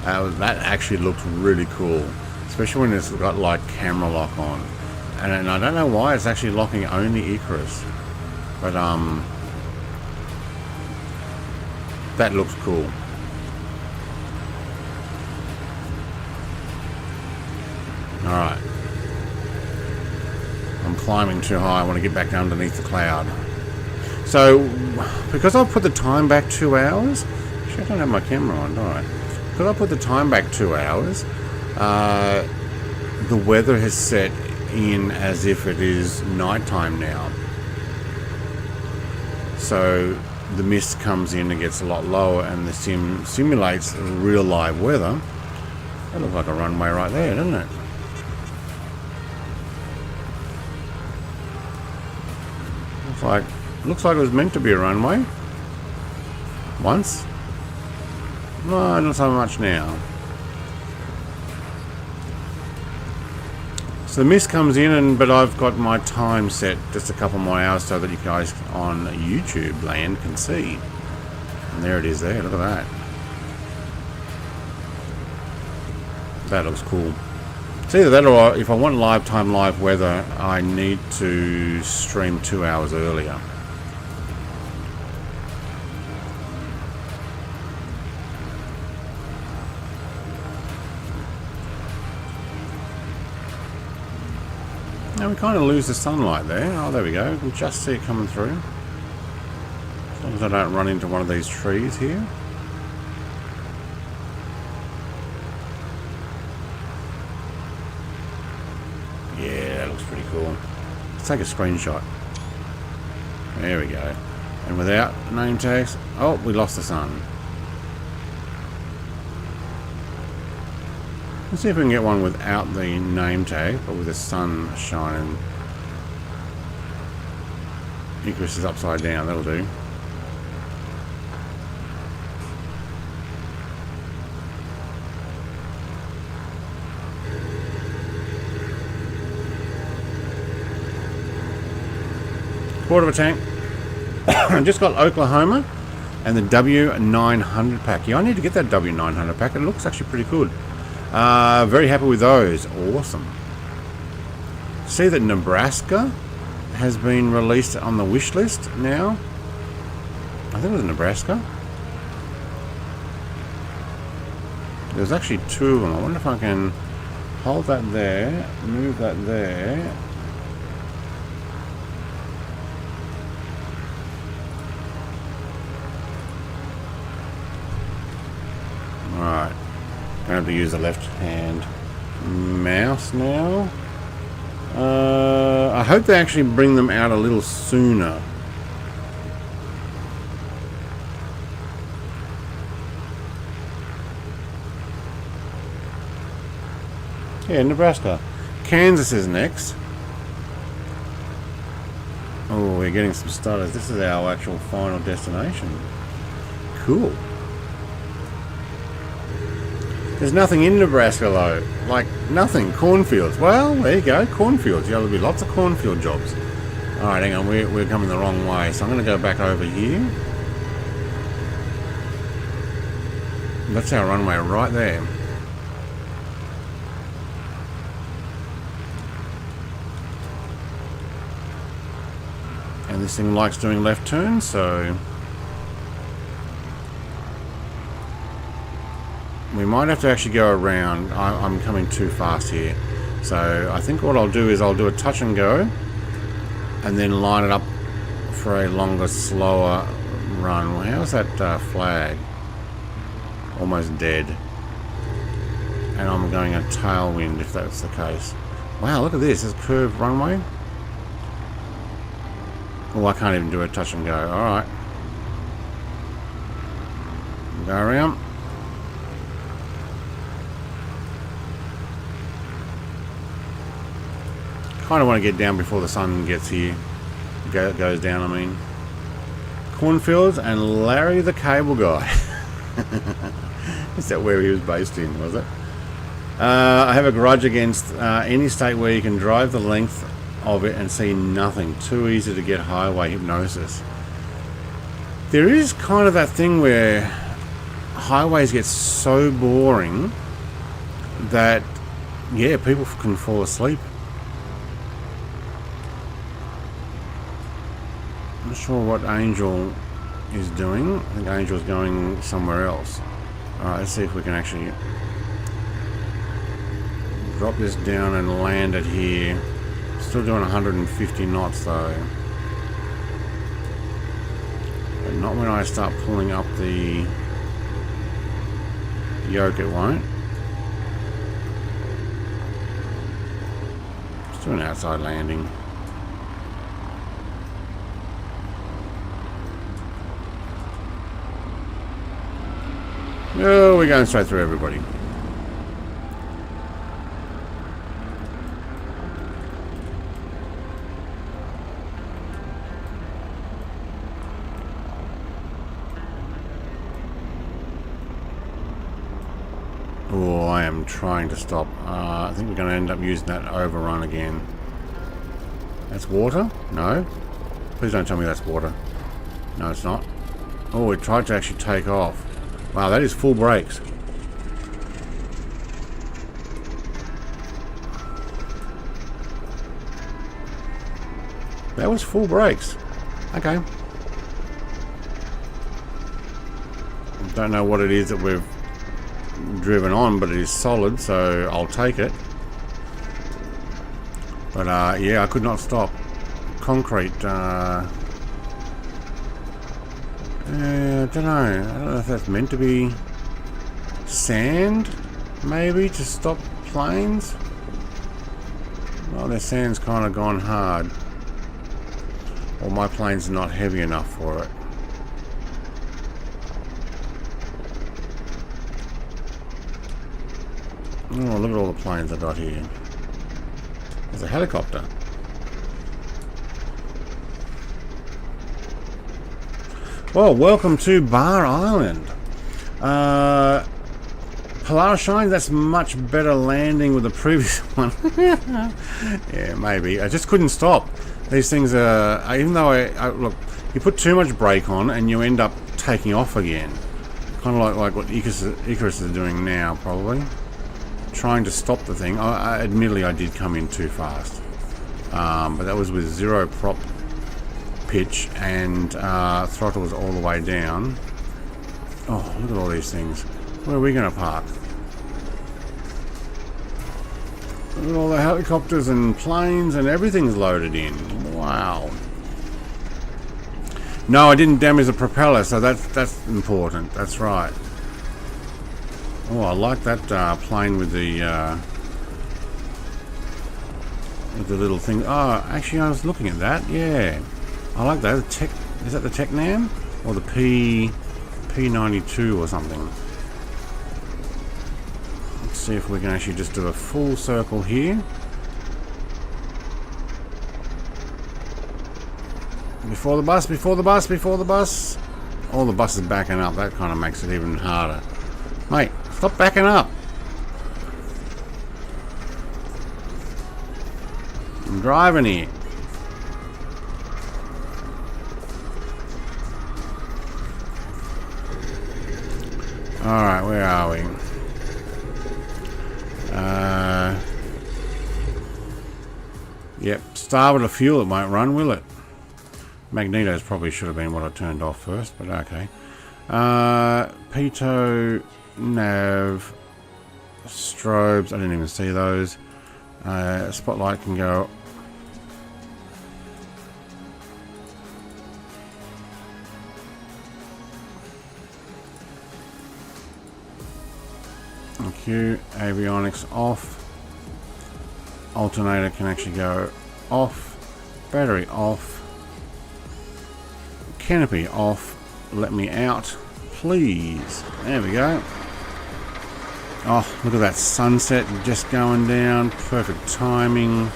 Speaker 1: That actually looked really cool. Especially when it's got like camera lock on. And I don't know why it's actually locking only Icarus. But that looks cool. Alright. I'm climbing too high. I want to get back underneath the cloud. So, because I've put the time back 2 hours... Actually, I don't have my camera on, do I? Because I put the time back 2 hours, the weather has set in as if it is nighttime now. So, the mist comes in and gets a lot lower, and the sim simulates real live weather. That looks like a runway right there, doesn't it? Looks like it was meant to be a runway. Once. No, not so much now. So the mist comes in, but I've got my time set just a couple more hours so that you guys on YouTube land can see. And there it is there, look at that. That looks cool. It's either that or if I want live weather, I need to stream 2 hours earlier. Now we kind of lose the sunlight there. Oh, there we go. We can just see it coming through. As long as I don't run into one of these trees here. Yeah, that looks pretty cool. Let's take a screenshot. There we go. And without name tags... Oh, we lost the sun. Let's see if we can get one without the name tag, but with the sun shining. Icarus is upside down, that'll do. Quarter of a tank. I just got Oklahoma and the W900 pack. Yeah, I need to get that W900 pack. It looks actually pretty good. Very happy with those. Awesome. See that Nebraska has been released on the wish list now. I think it was Nebraska. There's actually 2 of them. I wonder if I can hold that there, move that there. Alright. I have to use the left hand mouse now. I hope they actually bring them out a little sooner. Yeah, Nebraska. Kansas is next. Oh, we're getting some starters. This is our actual final destination. Cool. There's nothing in Nebraska though. Like, nothing. Cornfields. Well, there you go. Cornfields. Yeah, there'll be lots of cornfield jobs. Alright, hang on. We're coming the wrong way. So I'm going to go back over here. That's our runway right there. And this thing likes doing left turns, so... we might have to actually go around. I'm coming too fast here. So I think what I'll do is I'll do a touch and go and then line it up for a longer, slower run. Well, how's that flag? Almost dead. And I'm going a tailwind if that's the case. Wow, look at this. This curved runway. Oh, I can't even do a touch and go. Alright. Go around. Kind of want to get down before the sun gets here. Goes down, I mean. Cornfields and Larry the Cable Guy. Is that where he was based in, was it? I have a grudge against any state where you can drive the length of it and see nothing. Too easy to get highway hypnosis. There is kind of that thing where highways get so boring that, yeah, people can fall asleep. I'm not sure what Angel is doing. I think Angel's going somewhere else. Alright, let's see if we can actually drop this down and land it here. Still doing 150 knots though. But not when I start pulling up the yoke, it won't. Just do an outside landing. Oh, we're going straight through everybody. Oh, I am trying to stop. I think we're going to end up using that overrun again. That's water? No? Please don't tell me that's water. No, it's not. Oh, it tried to actually take off. Wow, that is full brakes. That was full brakes. Okay. Don't know what it is that we've driven on, but it is solid, so I'll take it. But yeah, I could not stop. Concrete. I don't know if that's meant to be sand, maybe, to stop planes. Well, their sand's kind of gone hard. Or my plane's not heavy enough for it. Oh, look at all the planes I got here. There's a helicopter. Well, welcome to Bar Island. Polaris Shine, that's much better landing with the previous one. Yeah, maybe. I just couldn't stop. These things are, even though I look, you put too much brake on and you end up taking off again. Kind of like what Icarus is doing now, probably. Trying to stop the thing. Admittedly, I did come in too fast. But that was with zero prop pitch and throttle was all the way down. Oh, look at all these things. Where are we going to park? Look at all the helicopters and planes and everything's loaded in. Wow. No, I didn't damage the propeller, so that's important. That's right. Oh, I like that plane with the little thing. Oh, actually, I was looking at that. Yeah. I like that. The Tech, is that the Technam? Or the P92 or something? Let's see if we can actually just do a full circle here. Before the bus, before the bus, before the bus. All the buses backing up. That kind of makes it even harder. Mate, stop backing up. I'm driving here. Alright, where are we? Yep, starboard of fuel, it won't run, will it? Magnetos probably should have been what I turned off first, but okay. Pitot, nav, strobes, I didn't even see those. Spotlight can go. Q, avionics off. Alternator can actually go off. Battery off. Canopy off. Let me out, please. There we go. Oh, look at that sunset just going down. Perfect timing.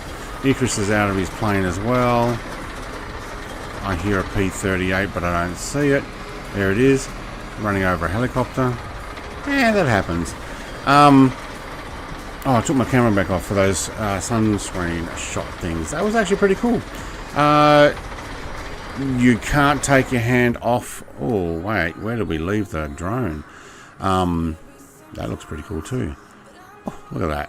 Speaker 1: Icarus is out of his plane as well. I hear a P-38, but I don't see it. There it is. Running over a helicopter. Yeah, that happens. Oh, I took my camera back off for those sunscreen shot things. That was actually pretty cool. You can't take your hand off. Oh, wait. Where did we leave the drone? That looks pretty cool too. Oh, look at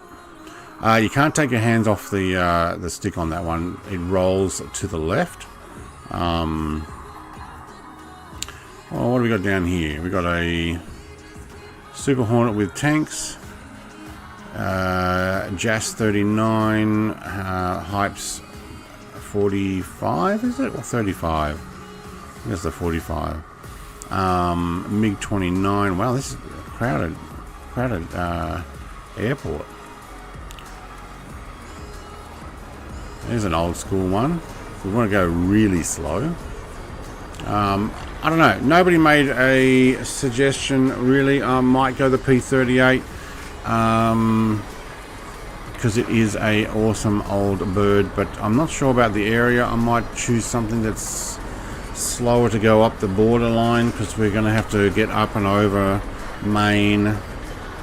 Speaker 1: that. You can't take your hands off the stick on that one. It rolls to the left. Oh, what do we got down here? We got a Super Hornet with tanks. JAS 39, Hypes 45, is it? Or 35? I guess the 45. MiG 29. Wow, this is a crowded airport. There's an old school one. If we want to go really slow. I don't know. Nobody made a suggestion really. I might go the P38 because it is a awesome old bird, but I'm not sure about the area. I might choose something that's slower to go up the borderline because we're going to have to get up and over Maine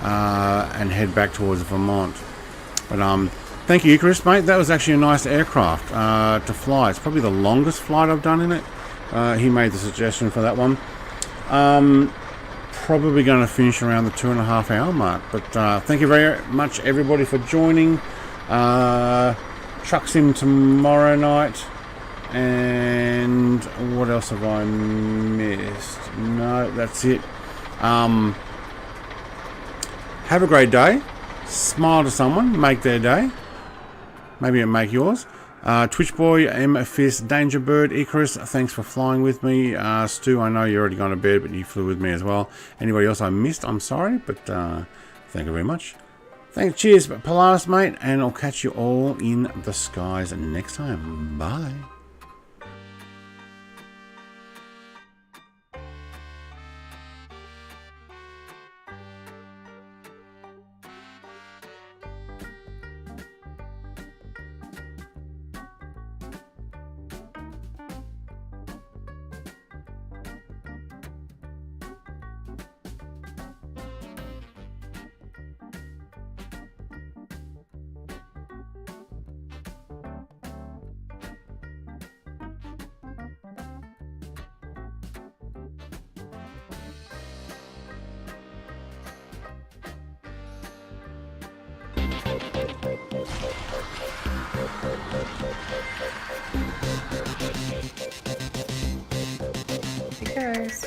Speaker 1: and head back towards Vermont. But thank you, Chris, mate. That was actually a nice aircraft to fly. It's probably the longest flight I've done in it. He made the suggestion for that one. Probably going to finish around the 2.5 hour mark. But thank you very much, everybody, for joining. Truck Sim tomorrow night. And what else have I missed? No, that's it. Have a great day. Smile to someone. Make their day. Maybe it'll make yours. Twitch Boy, M Fist, Danger Bird, Icarus, thanks for flying with me. Stu, I know you're already gone to bed, but you flew with me as well. Anybody else I missed, I'm sorry, but thank you very much. Thanks, cheers, Polaris, mate, and I'll catch you all in the skies next time. Bye.
Speaker 3: Cheers.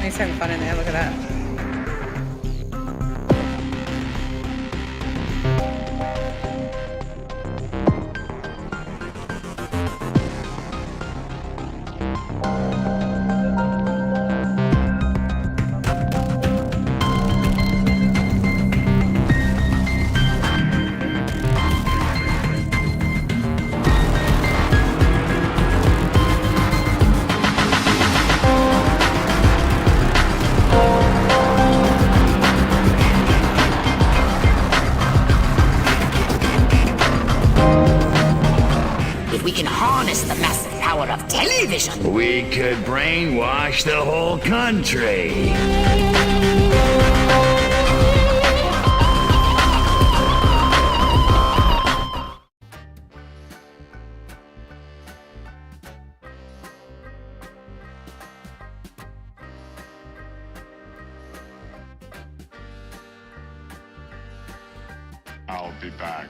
Speaker 3: He's having fun in there, look at that.
Speaker 4: We can harness the massive power of television.
Speaker 5: We could brainwash the whole country.
Speaker 6: I'll be back.